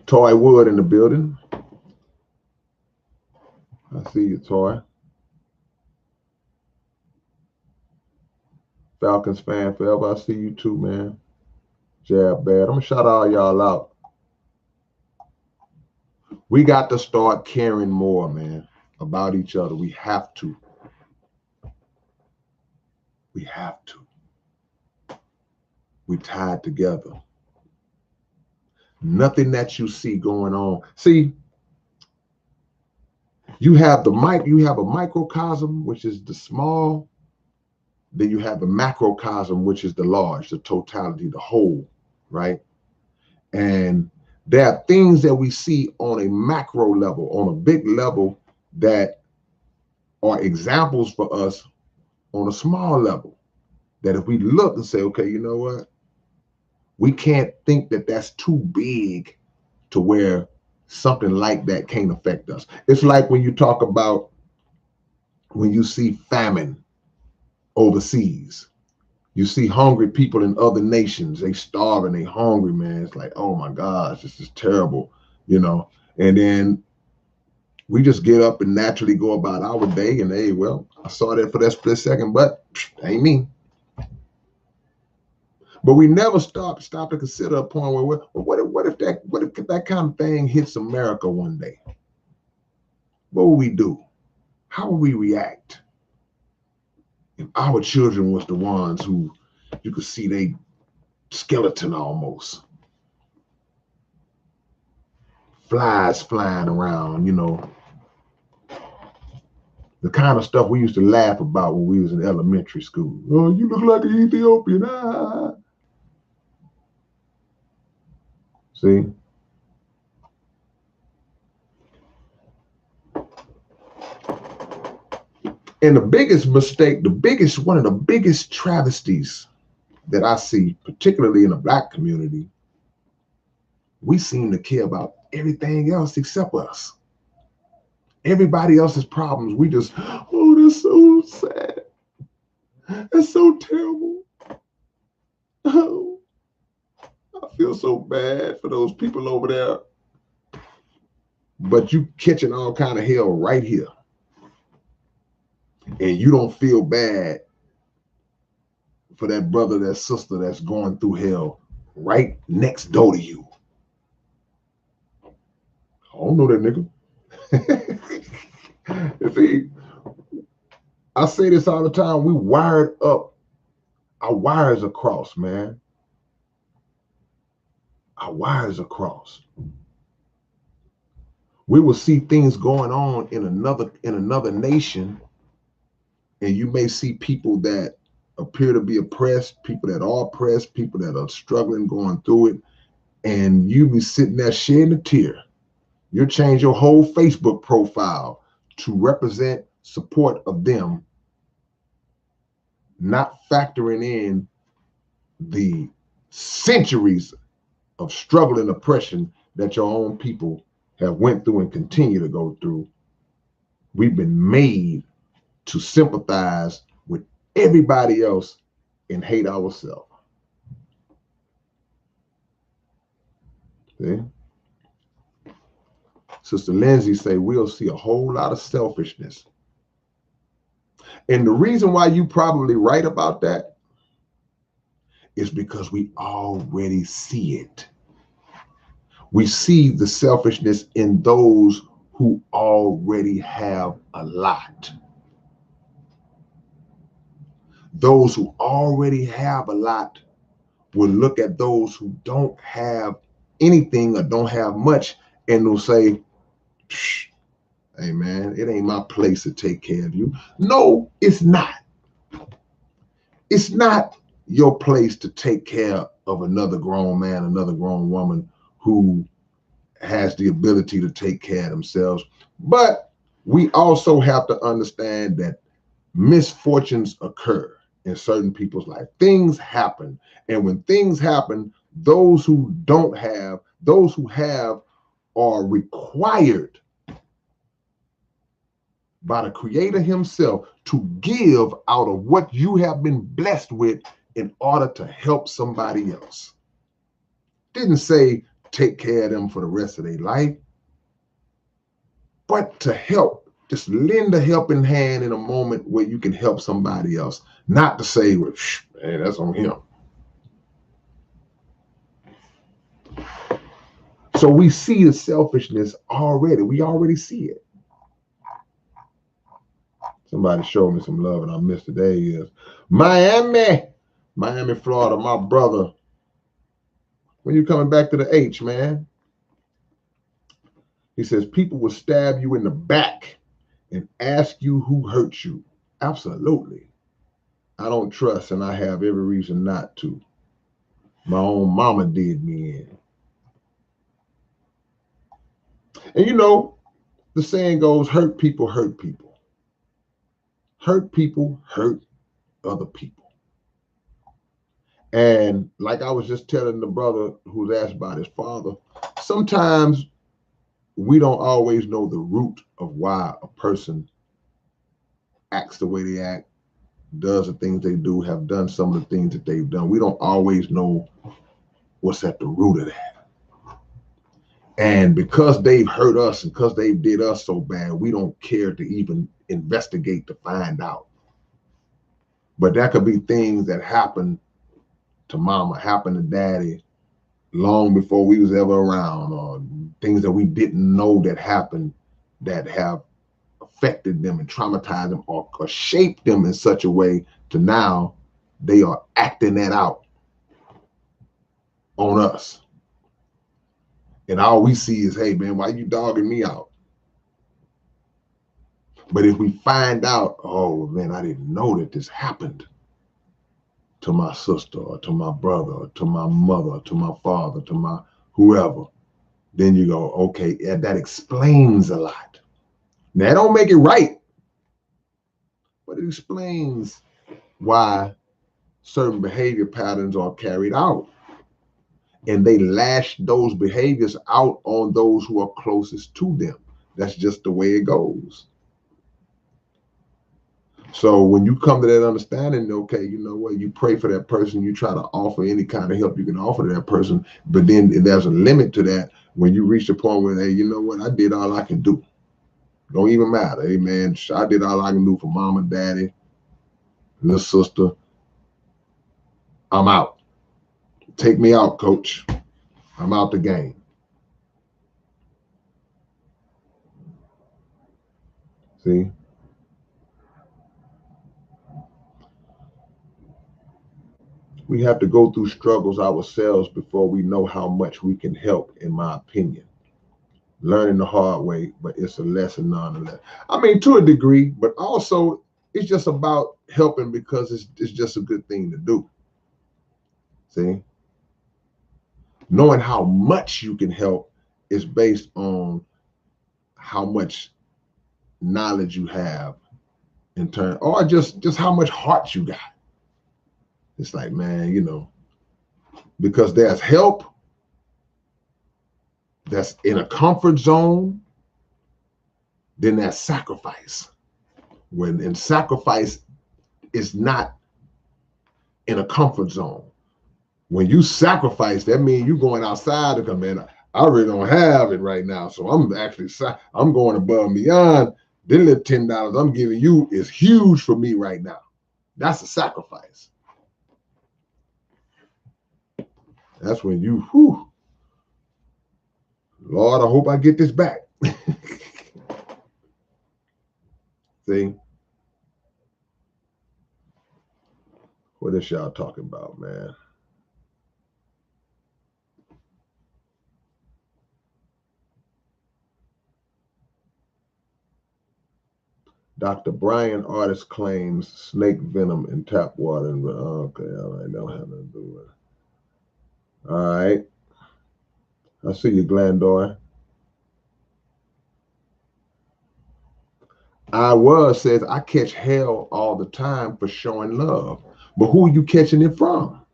Toy Wood in the building. I see you, Toy. Falcons fan forever. I see you too, man. Jab bad. I'm going to shout all y'all out. We got to start caring more, man, about each other. We have to. We have to. We tied together. Nothing that you see going on. See, you have a microcosm, which is the small. Then you have the macrocosm, which is the large, the totality, the whole, right? And there are things that we see on a macro level, on a big level, that are examples for us on a small level. That if we look and say, okay, you know what? We can't think that that's too big to where something like that can't affect us. It's like when you talk about when you see famine overseas. You see hungry people in other nations. They starving, they hungry, man. It's like, oh my gosh, this is terrible, you know. And then we just get up and naturally go about our day and, hey, well, I saw that for that split second, but ain't me. But we never stop to consider a point where what if that kind of thing hits America one day? What would we do? How would we react if our children was the ones who you could see they skeleton almost, flies flying around, you know, the kind of stuff we used to laugh about when we was in elementary school. Oh, you look like an Ethiopian. Ah. See? And the biggest mistake, one of the biggest travesties that I see, particularly in the Black community, we seem to care about everything else except us. Everybody else's problems, we just, oh, that's so sad. That's so terrible. Oh, I feel so bad for those people over there. But you catching all kind of hell right here. And you don't feel bad for that brother, that sister that's going through hell right next door to you. I don't know that nigga. See, I say this all the time. We wired up. Our wires are crossed, man. Our wires are crossed. We will see things going on in another nation, and you may see people that appear to be oppressed, people that are oppressed, people that are struggling, going through it, and you be sitting there shedding a tear. You'll change your whole Facebook profile to represent support of them, not factoring in the centuries of struggle and oppression that your own people have went through and continue to go through. We've been made to sympathize with everybody else and hate ourselves. See? Sister Lindsay say we'll see a whole lot of selfishness. And the reason why you probably right about that is because we already see it. We see the selfishness in those who already have a lot. Those who already have a lot will look at those who don't have anything or don't have much, and they'll say, hey man, it ain't my place to take care of you. No, it's not. It's not your place to take care of another grown man, another grown woman who has the ability to take care of themselves. But we also have to understand that misfortunes occur in certain people's life. Things happen. And when things happen, those who don't have, those who have are required by the Creator himself to give out of what you have been blessed with in order to help somebody else. Didn't say take care of them for the rest of their life, but to help, just lend a helping hand in a moment where you can help somebody else. Not to say, well, man, that's on him. So we see the selfishness already. We already see it. Somebody showed me some love and I missed today is Miami, Florida, my brother. When you coming back to the H, man? He says, people will stab you in the back and ask you who hurt you. Absolutely. I don't trust and I have every reason not to. My own mama did me in. And you know, the saying goes, hurt people hurt people. Hurt people hurt other people. And like I was just telling the brother who's asked about his father, sometimes we don't always know the root of why a person acts the way they act, does the things they do, have done some of the things that they've done. We don't always know what's at the root of that. And because they've hurt us and because they did us so bad, we don't care to even investigate to find out. But that could be things that happen to mama, happen to daddy long before we was ever around, or things that we didn't know that happened that have affected them and traumatized them or shaped them in such a way to now they are acting that out on us. And all we see is, hey man, why you dogging me out? But if we find out, oh man, I didn't know that this happened to my sister or to my brother or to my mother or to my father, to my whoever. Then you go, okay, yeah, that explains a lot. Now, that don't make it right, but it explains why certain behavior patterns are carried out. And they lash those behaviors out on those who are closest to them. That's just the way it goes. So when you come to that understanding, okay, you know what, you pray for that person, you try to offer any kind of help you can offer to that person, but then there's a limit to that. When you reach the point where, hey, you know what, I did all I can do. Don't even matter. Hey, man, I did all I can do for mom and daddy, little sister. I'm out. Take me out, coach. I'm out the game. See? We have to go through struggles ourselves before we know how much we can help, in my opinion. Learning the hard way, but it's a lesson nonetheless. I mean, to a degree, but also it's just about helping because it's just a good thing to do. See? Knowing how much you can help is based on how much knowledge you have in turn, or just how much heart you got. It's like, man, you know, because there's help that's in a comfort zone, then there's sacrifice. When in sacrifice is not in a comfort zone. When you sacrifice, that means you're going outside to come in. I really don't have it right now, so I'm going above and beyond. This little $10 I'm giving you is huge for me right now. That's a sacrifice. That's when you, whew, Lord, I hope I get this back. See? What is y'all talking about, man? Dr. Brian Artist claims snake venom in tap water. Okay, all right, don't have nothing to do with it. All right. I see you, Glandor. Says, I catch hell all the time for showing love. But who are you catching it from?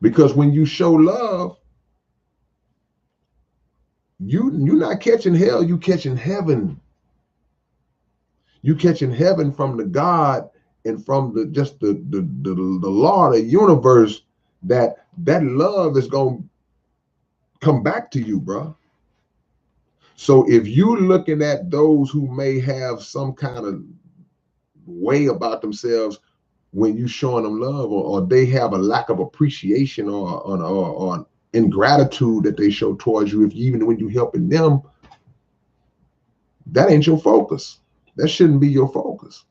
Because when you show love, you're not catching hell, you catching heaven. You catching heaven from the God and from the law of the universe that love is going to come back to you, bro. So if you're looking at those who may have some kind of way about themselves when you showing them love, or they have a lack of appreciation or ingratitude that they show towards you, even when you're helping them, that ain't your focus. That shouldn't be your focus.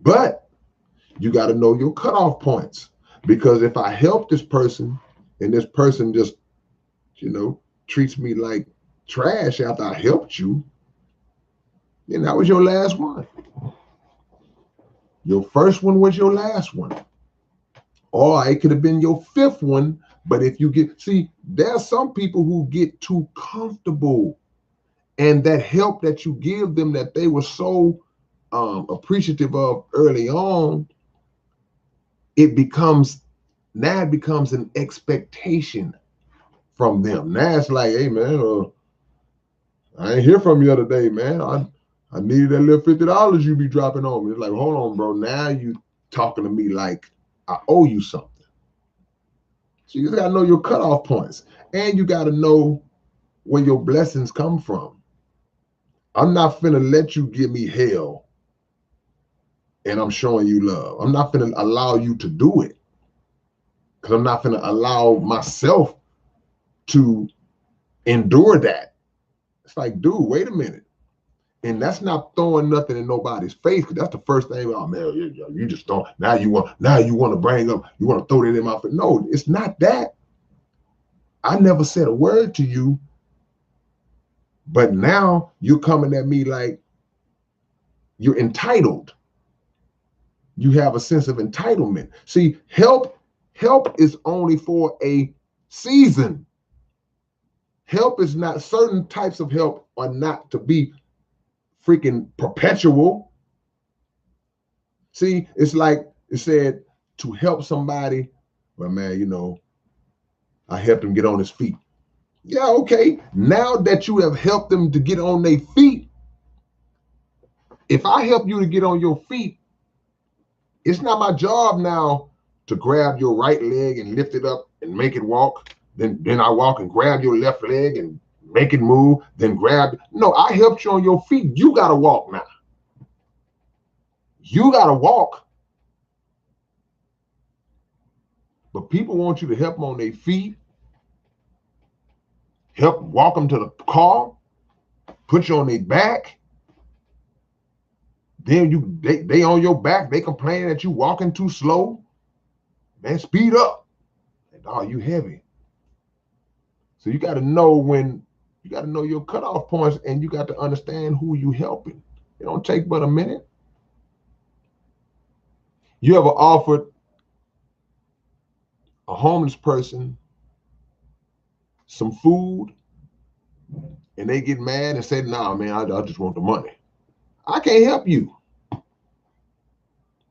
But you got to know your cutoff points, because if I help this person and this person just, you know, treats me like trash after I helped you, then that was your last one. Your first one was your last one. Or it could have been your fifth one. But if you there's some people who get too comfortable, and that help that you give them that they were so appreciative of early on, it becomes an expectation from them. Now it's like, hey man, I ain't hear from you the other day, man. I needed that little $50 you be dropping on me. It's like, hold on, bro. Now you talking to me like I owe you something. So you just gotta know your cutoff points, and you gotta know where your blessings come from. I'm not finna let you give me hell and I'm showing you love. I'm not finna allow you to do it, because I'm not finna allow myself to endure that. It's like, dude, wait a minute. And that's not throwing nothing in nobody's face, because that's the first thing. Oh man, you just don't. Now you want to bring up. You want to throw that in my face. No, it's not that. I never said a word to you, but now you're coming at me like you're entitled. You have a sense of entitlement. See, help Help is only for a season. Help is not, certain types of help are not to be freaking perpetual. See, it's like it said to help somebody. Well, man, I helped him get on his feet. Yeah, okay. Now that you have helped them to get on their feet, if I help you to get on your feet, it's not my job now to grab your right leg and lift it up and make it walk. Then I walk and grab your left leg and make it move. Then grab. No, I helped you on your feet. You got to walk now. You got to walk. But people want you to help them on their feet, help walk them to the car, put you on their back. Then they on your back. They complain that you walking too slow. Man, speed up. And, oh, you heavy. So you got to know your cutoff points, and you got to understand who you helping. It don't take but a minute. You ever offered a homeless person some food and they get mad and say, nah, man, I just want the money. I can't help you.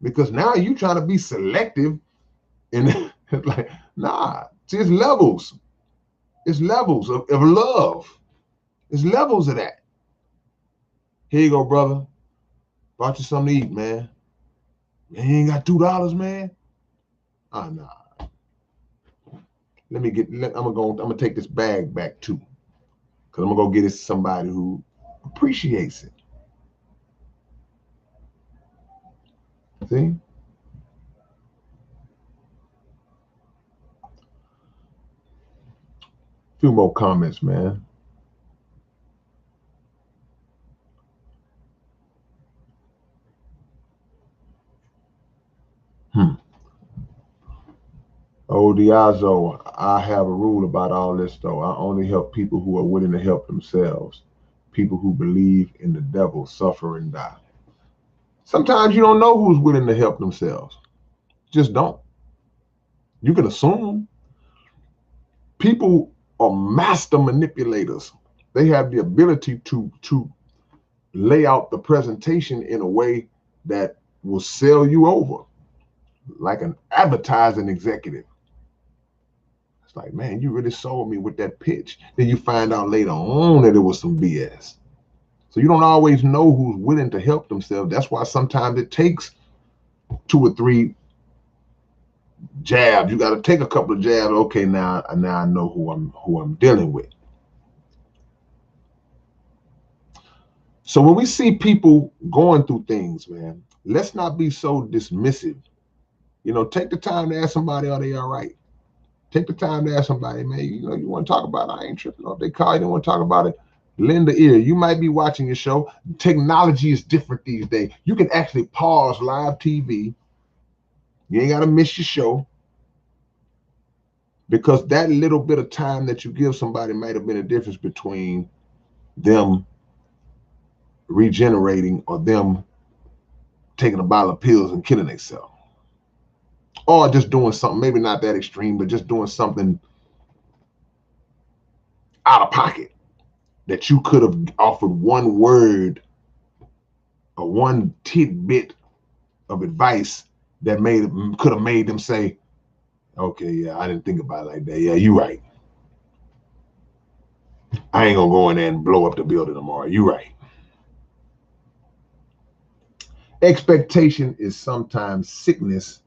Because now you trying to be selective, and it's like, nah, it's levels. It's levels of love. It's levels of that. Here you go, brother. Brought you something to eat, man. Man, you ain't got $2, man. Ah, nah. I'm gonna take this bag back too. Because I'm gonna go get it to somebody who appreciates it. See? A few more comments, man. Oh, Diazo, I have a rule about all this, though. I only help people who are willing to help themselves. People who believe in the devil suffer and die. Sometimes you don't know who's willing to help themselves. Just don't. You can assume. People are master manipulators. They have the ability to lay out the presentation in a way that will sell you over, like an advertising executive. It's like, man, you really sold me with that pitch. Then you find out later on that it was some BS. So you don't always know who's willing to help themselves. That's why sometimes it takes 2 or 3 jabs. You got to take a couple of jabs. Okay, now I know who I'm dealing with. So when we see people going through things, man, let's not be so dismissive. Take the time to ask somebody, are they all right? Take the time to ask somebody, man, you want to talk about it? I ain't tripping. If they call you, don't want to talk about it, lend the ear. You might be watching your show. Technology is different these days. You can actually pause live TV. You ain't got to miss your show, because that little bit of time that you give somebody might have been a difference between them regenerating or them taking a bottle of pills and killing themselves. Or just doing something, maybe not that extreme, but just doing something out of pocket that you could have offered one word or one tidbit of advice that could have made them say, okay, yeah, I didn't think about it like that. Yeah, you're right. I ain't gonna go in there and blow up the building tomorrow. You're right. Expectation is sometimes sickness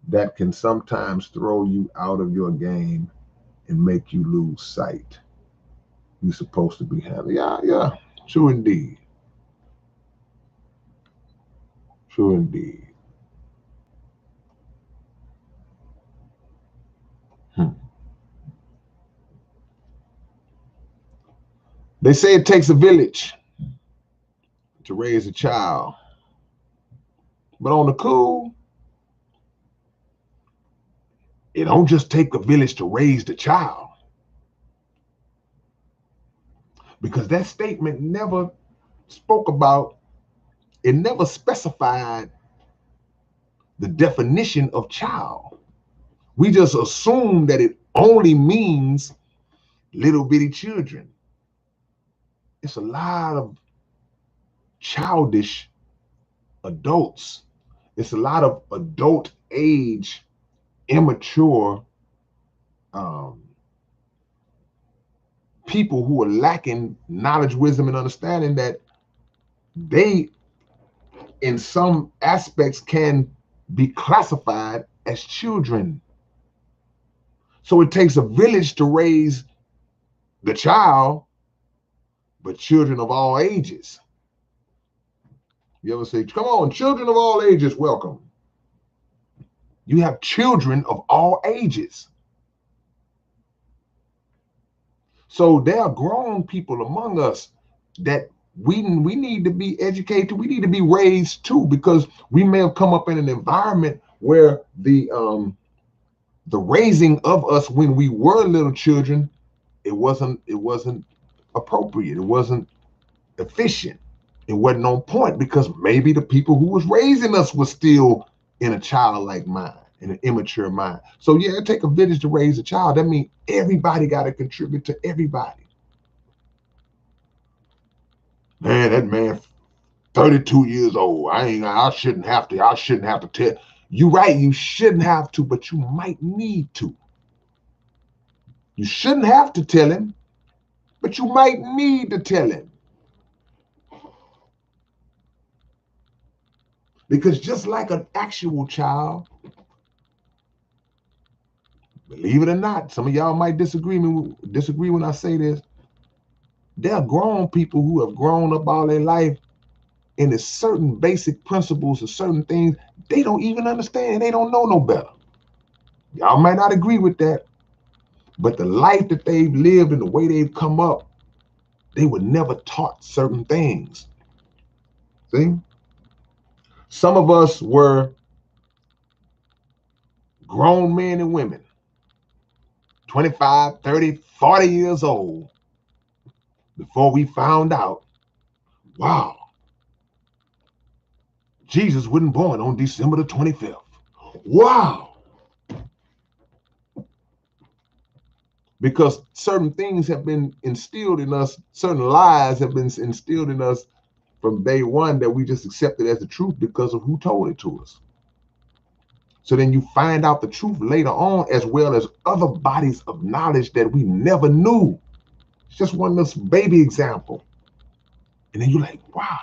that can sometimes throw you out of your game and make you lose sight. You're supposed to be happy. Yeah, true indeed. True indeed. They say it takes a village to raise a child. But on the cool, it don't just take a village to raise the child. Because that statement never spoke about, it never specified the definition of child. We just assume that it only means little bitty children. It's a lot of childish adults. It's a lot of adult age, immature people who are lacking knowledge, wisdom, and understanding that they, in some aspects, can be classified as children. So it takes a village to raise the child, but children of all ages. You ever say, come on, children of all ages, welcome. You have children of all ages. So there are grown people among us that we need to be educated. We need to be raised too, because we may have come up in an environment where the raising of us when we were little children, it wasn't appropriate. It wasn't efficient. It wasn't on point, because maybe the people who was raising us was still in a childlike mind, in an immature mind. So yeah, it take a village to raise a child. That means everybody got to contribute to everybody. Man, that man 32 years old. I shouldn't have to tell. You right, you shouldn't have to, but you might need to. You shouldn't have to tell him, but you might need to tell him. Because just like an actual child, believe it or not, some of y'all might disagree when I say this. There are grown people who have grown up all their life, and there's certain basic principles and certain things they don't even understand. They don't know no better. Y'all might not agree with that, but the life that they've lived and the way they've come up, they were never taught certain things. See? Some of us were grown men and women, 25, 30, 40 years old, before we found out, wow, Jesus wasn't born on December the 25th. Wow. Because certain things have been instilled in us, certain lies have been instilled in us from day one that we just accepted as the truth because of who told it to us. So then you find out the truth later on, as well as other bodies of knowledge that we never knew. It's just one of this baby example. And then you're like, wow.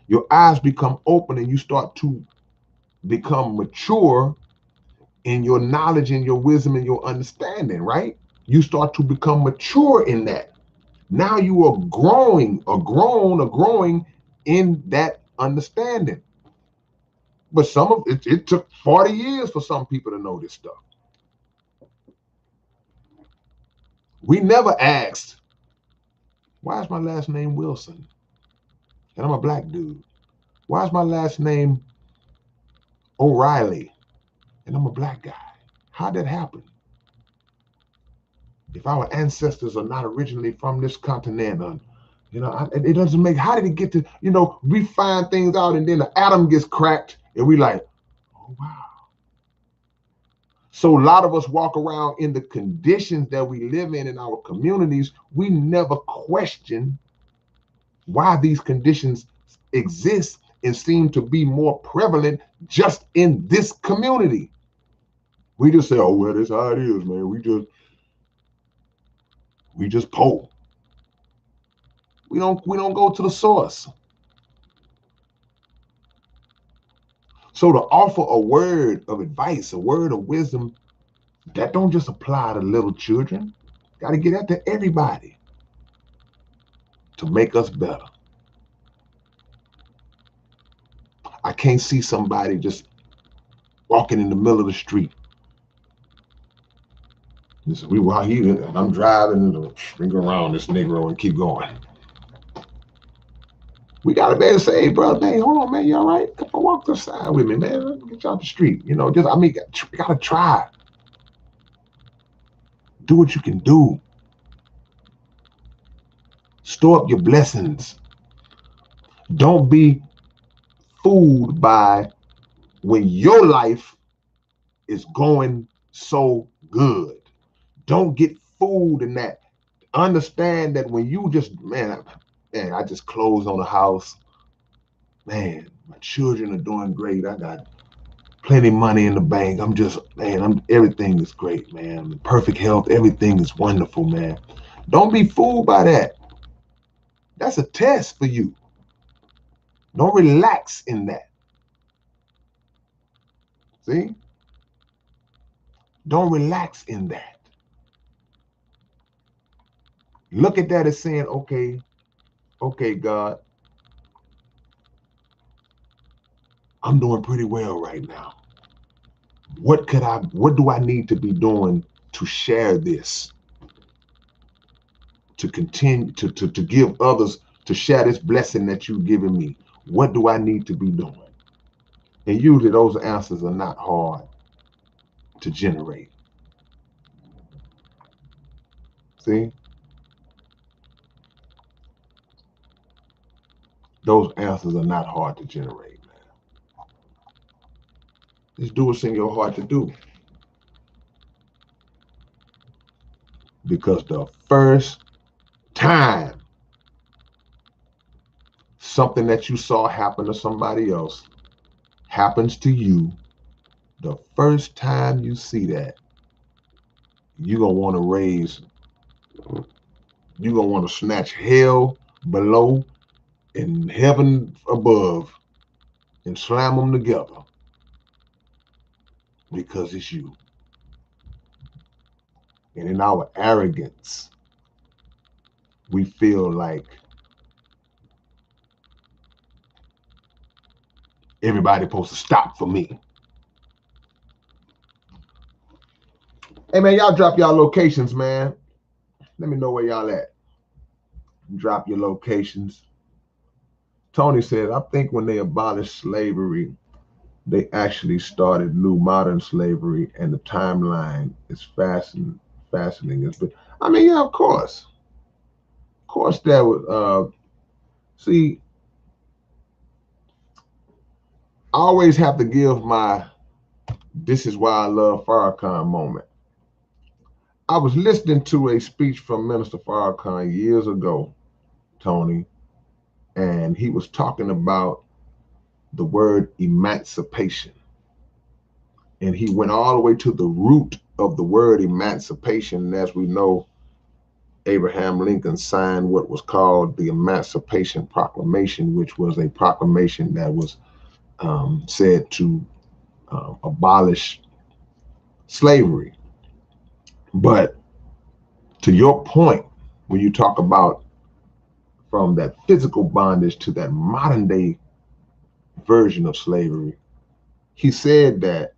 Your eyes become open and you start to become mature in your knowledge and your wisdom and your understanding, right? You start to become mature in that. Now you are growing in that understanding. But some of it took 40 years for some people to know this stuff. We never asked, why is my last name Wilson? And I'm a black dude. Why is my last name O'Reilly? And I'm a black guy. How'd that happen? If our ancestors are not originally from this continent, it doesn't make, how did it get to, we find things out and then the atom gets cracked and we like, oh, wow. So a lot of us walk around in the conditions that we live in our communities. We never question why these conditions exist and seem to be more prevalent just in this community. We just say, oh, well, that's how it is, man. We just poll. We don't go to the source. So to offer a word of advice, a word of wisdom, that don't just apply to little children. Got to get that to everybody to make us better. I can't see somebody just walking in the middle of the street. We were out here, and I'm driving and bring around this Negro and keep going. We gotta be able to say, hey, brother, hey, hold on, man, you all right? Come on, walk to the side with me, man. Let me get you out the street. You gotta try. Do what you can do. Store up your blessings. Don't be fooled by when your life is going so good. Don't get fooled in that. Understand that when you just, man, I just closed on a house. Man, my children are doing great. I got plenty of money in the bank. Everything is great, man. Perfect health. Everything is wonderful, man. Don't be fooled by that. That's a test for you. Don't relax in that. See? Don't relax in that. Look at that as saying, okay, God, I'm doing pretty well right now. What do I need to be doing to share this? To continue to give others, to share this blessing that you've given me. What do I need to be doing? And usually those answers are not hard to generate. See? Those answers are not hard to generate, man. Just do what's in your heart to do. Because the first time something that you saw happen to somebody else happens to you, the first time you see that, you're going to want to you're going to want to snatch hell below and heaven above and slam them together because it's you. And in our arrogance, we feel like everybody's supposed to stop for me. Hey, man, y'all drop y'all locations, man. Let me know where y'all at. Drop your locations. Tony said, I think when they abolished slavery, they actually started new modern slavery, and the timeline is fascinating. But I mean, yeah, of course. Of course, that would, see, I always have to give my "this is why I love Farrakhan" moment. I was listening to a speech from Minister Farrakhan years ago, Tony, and he was talking about the word emancipation. And he went all the way to the root of the word emancipation. And as we know, Abraham Lincoln signed what was called the Emancipation Proclamation, which was a proclamation that was said to abolish slavery. But to your point, when you talk about from that physical bondage to that modern day version of slavery, he said that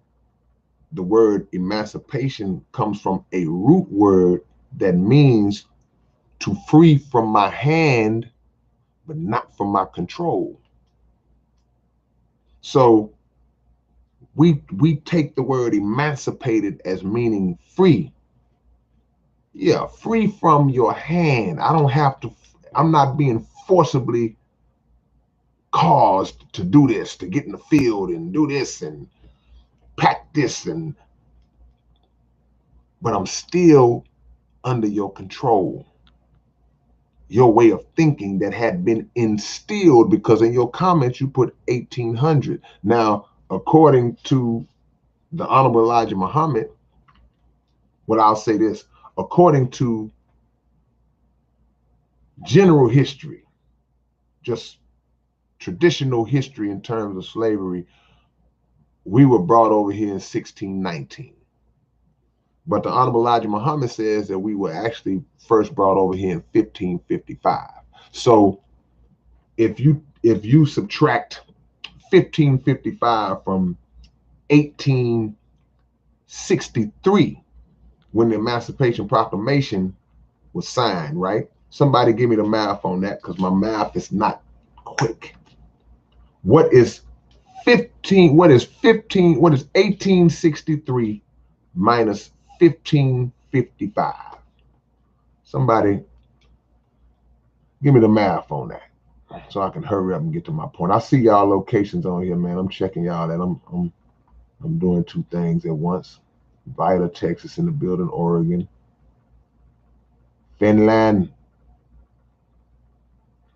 the word emancipation comes from a root word that means to free from my hand, but not from my control. So we take the word emancipated as meaning free. Yeah, free from your hand. I don't have to, I'm not being forcibly caused to do this, to get in the field and do this and pack this, but I'm still under your control, your way of thinking that had been instilled, because in your comments you put 1800. Now, according to the Honorable Elijah Muhammad, well, I'll say this, according to general history, just traditional history in terms of slavery, we were brought over here in 1619. But the Honorable Elijah Muhammad says that we were actually first brought over here in 1555. So if you subtract 1555 from 1863, when the Emancipation Proclamation was signed, right? Somebody give me the math on that, because my math is not quick. What is 1863 minus 1555? Somebody give me the math on that so I can hurry up and get to my point. I see y'all locations on here, man. I'm checking y'all, and I'm doing two things at once. Vita, Texas in the building, Oregon, Finland,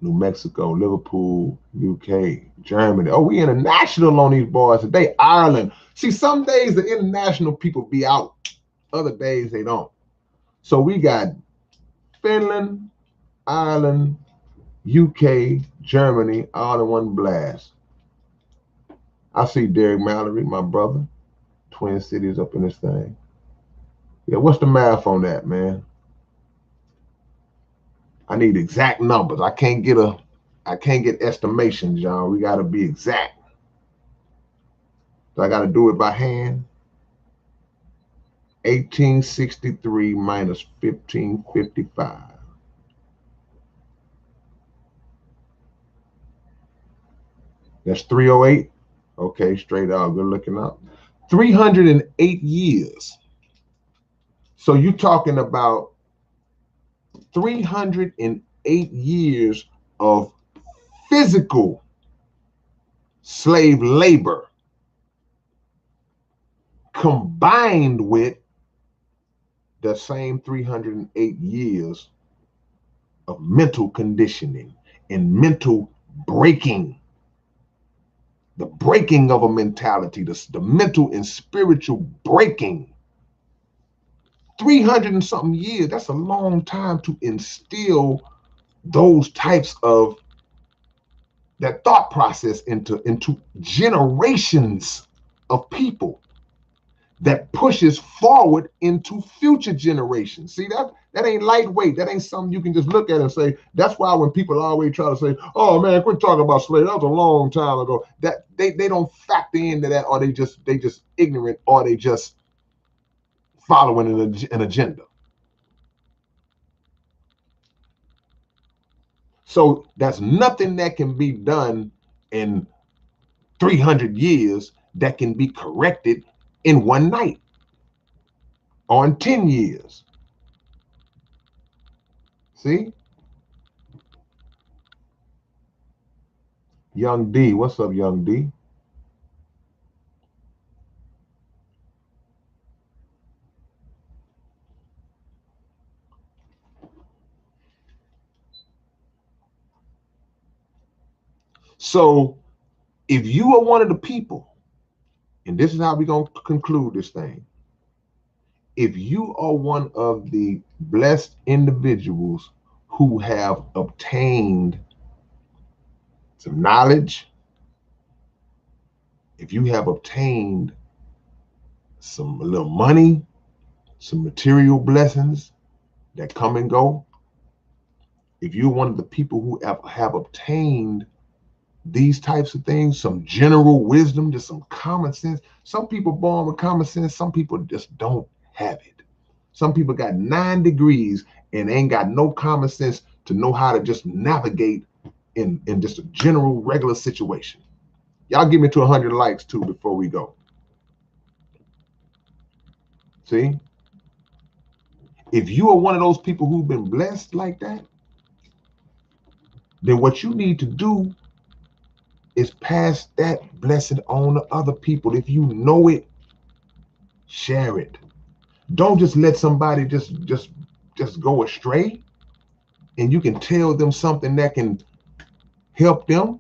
New Mexico, Liverpool, UK, Germany. Oh, we international on these boys today. Ireland. See, some days the international people be out, other days they don't. So we got Finland, Ireland, UK, Germany, all in one blast. I see Derek Mallory, my brother, Twin Cities up in this thing. Yeah, what's the math on that, man? I need exact numbers. I can't get estimations, John. We gotta be exact. So I gotta do it by hand. 1863 minus 1555. That's 308. Okay, straight out. Good looking up. 308 years. So you're talking about 308 years of physical slave labor combined with the same 308 years of mental conditioning and mental breaking, the breaking of a mentality, the mental and spiritual breaking. 300 and something years, that's a long time to instill those types of that thought process into generations of people that pushes forward into future generations. See, that ain't lightweight. That ain't something you can just look at and say. That's why when people always try to say, "Oh man, quit talking about slavery. That was a long time ago." That they don't factor into that, or they just ignorant, or they just following an agenda. So that's nothing that can be done in 300 years that can be corrected in one night or in 10 years. See? Young D, what's up, Young D? So if you are one of the people, and this is how we're going to conclude this thing. If you are one of the blessed individuals who have obtained some knowledge, if you have obtained some little money, some material blessings that come and go, if you're one of the people who have obtained these types of things, some general wisdom, just some common sense. Some people born with common sense, some people just don't have it. Some people got 9 degrees and ain't got no common sense to know how to just navigate in just a general regular situation. Y'all give me to 100 likes too before we go. See? If you are one of those people who've been blessed like that, then what you need to do is pass that blessing on to other people. If you know it, share it. Don't just let somebody just go astray and you can tell them something that can help them.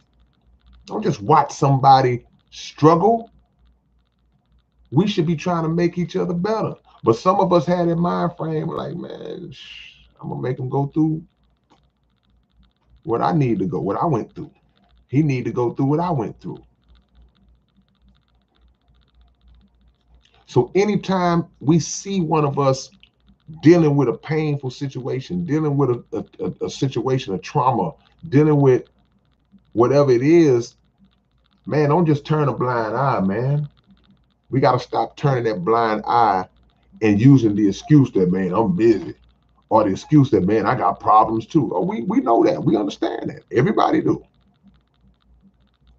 Don't just watch somebody struggle. We should be trying to make each other better. But some of us had in mind frame like, man, I'm gonna make him go through what I need to go, what I went through. He need to go through what I went through. So anytime we see one of us dealing with a painful situation, dealing with a situation of trauma, dealing with whatever it is, man, don't just turn a blind eye, man. We got to stop turning that blind eye and using the excuse that, man, I'm busy, or the excuse that, man, I got problems too. Oh, we know that. We understand that. Everybody do.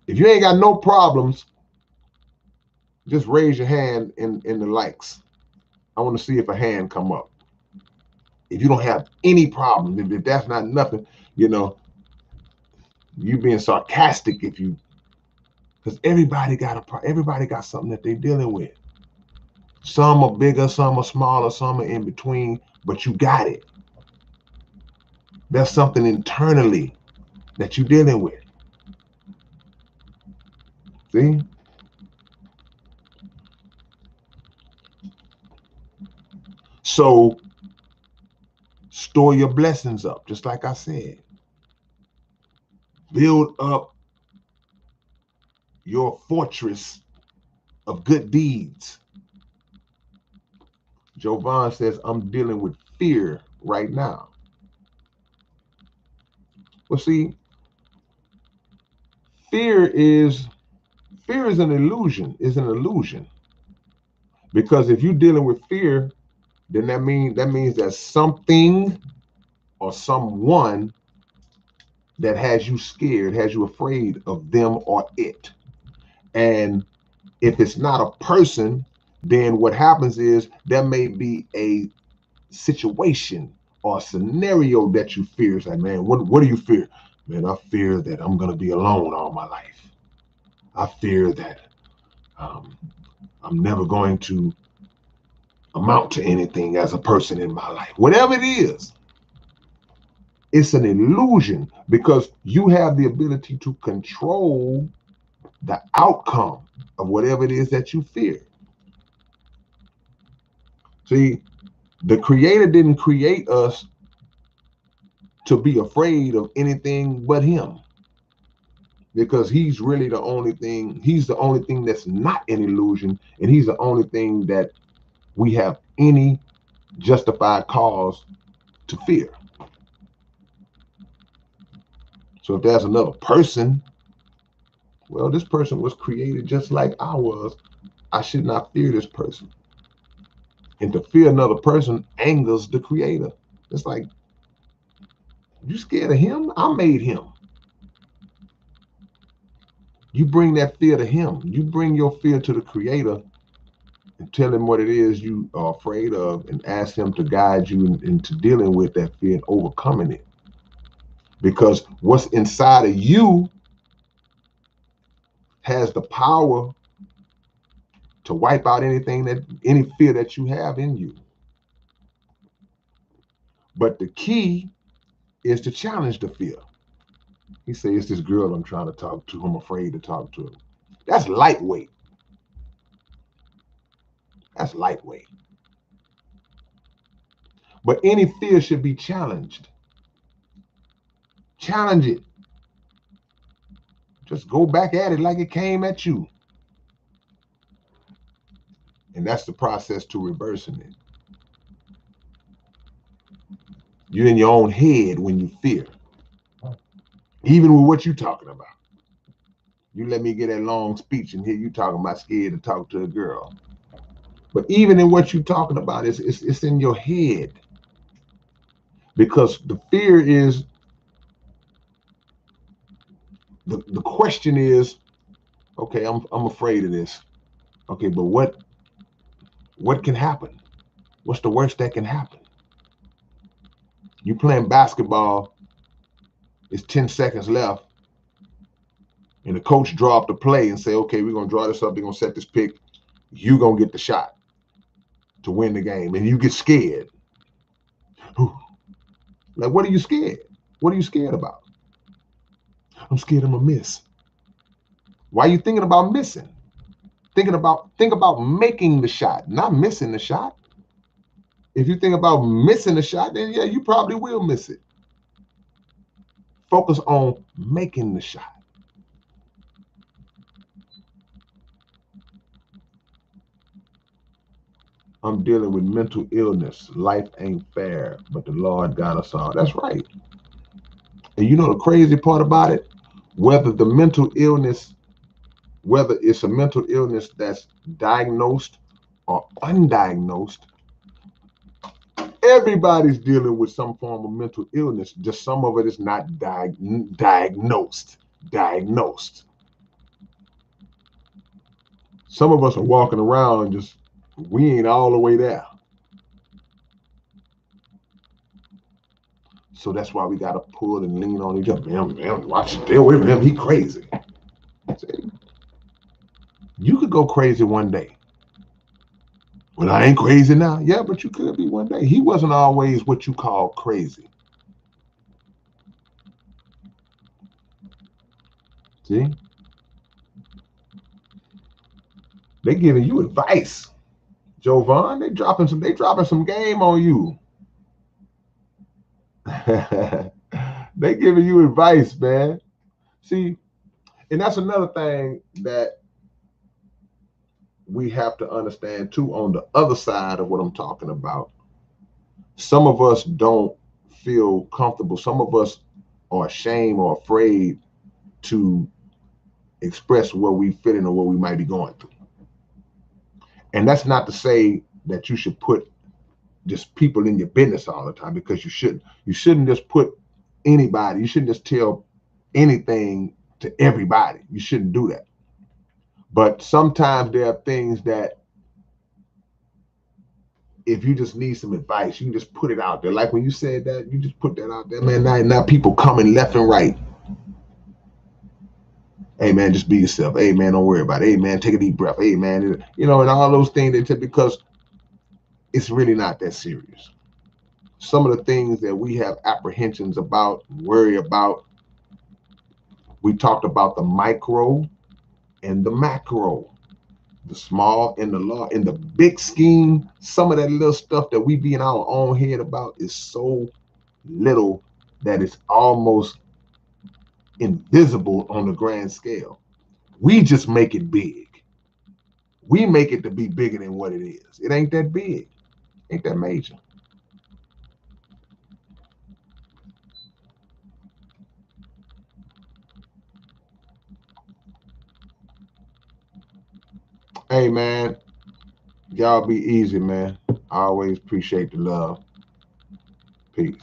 If you ain't got no problems, just raise your hand in the likes. I want to see if a hand come up. If you don't have any problem, if that's not nothing, you know, you being sarcastic if you, because everybody got something that they're dealing with. Some are bigger, some are smaller, some are in between, but you got it. There's something internally that you're dealing with. See? So store your blessings up, just like I said. Build up your fortress of good deeds. Jovan says, I'm dealing with fear right now. Well, see, fear is an illusion, Because if you're dealing with fear, then that means that something or someone that has you scared, has you afraid of them or it. And if it's not a person, then what happens is there may be a situation or a scenario that you fear. It's like, man, what do you fear? Man, I fear that I'm going to be alone all my life. I fear that I'm never going to amount to anything as a person in my life. Whatever it is, it's an illusion because you have the ability to control the outcome of whatever it is that you fear. See, the Creator didn't create us to be afraid of anything but Him, because He's really the only thing. He's the only thing that's not an illusion, and He's the only thing that we have any justified cause to fear. So if there's another person, well, this person was created just like I was. I should not fear this person. And to fear another person angers the Creator. It's like, you scared of him? I made him. You bring that fear to him. You bring your fear to the Creator and tell him what it is you are afraid of and ask him to guide you into dealing with that fear and overcoming it. Because what's inside of you has the power to wipe out any fear that you have in you. But the key is to challenge the fear. He says, it's this girl I'm trying to talk to. I'm afraid to talk to her. That's lightweight. That's lightweight. But any fear should be challenged. Challenge it. Just go back at it like it came at you. And that's the process to reversing it. You're in your own head when you fear. Even with what you're talking about. You let me get that long speech and hear you talking about scared to talk to a girl. But even in what you're talking about, it's in your head. Because the fear is, the question is, okay, I'm afraid of this. Okay, but what can happen? What's the worst that can happen? You playing basketball, it's 10 seconds left, and the coach draw up the play and say, okay, we're going to draw this up, they're going to set this pick, you're going to get the shot to win the game, and you get scared. Like, what are you scared? What are you scared about? I'm scared I'm going to miss. Why are you thinking about missing? Think about making the shot, not missing the shot. If you think about missing the shot, then yeah, you probably will miss it. Focus on making the shot. I'm dealing with mental illness. Life ain't fair, but the Lord got us all. That's right. And you know the crazy part about it? Whether it's a mental illness that's diagnosed or undiagnosed, everybody's dealing with some form of mental illness. Just some of it is not diagnosed. Some of us are walking around and just, we ain't all the way there. So that's why we got to pull and lean on each other. Man, watch it. Stay away from him. He crazy. See? You could go crazy one day. Well, I ain't crazy now. Yeah, but you could be one day. He wasn't always what you call crazy. See? They giving you advice. Jovan, they dropping some game on you. They giving you advice, man. See, and that's another thing that we have to understand too on the other side of what I'm talking about. Some of us don't feel comfortable. Some of us are ashamed or afraid to express where we fit in or what we might be going through. And that's not to say that you should put just people in your business all the time, because you shouldn't. You shouldn't just put anybody, you shouldn't just tell anything to everybody. You shouldn't do that. But sometimes there are things that if you just need some advice, you can just put it out there. Like when you said that, you just put that out there, man. Now people coming left and right. Hey man, just be yourself. Hey man, don't worry about it. Hey man, take a deep breath. Hey man, and all those things they take, because it's really not that serious. Some of the things that we have apprehensions about, worry about, we talked about the micro and the macro, the small and the large. In the big scheme, some of that little stuff that we be in our own head about is so little that it's almost invisible on the grand scale. We just make it big. We make it to be bigger than what it is. It ain't that big. Ain't that major. Hey man, y'all be easy, man. I always appreciate the love. Peace.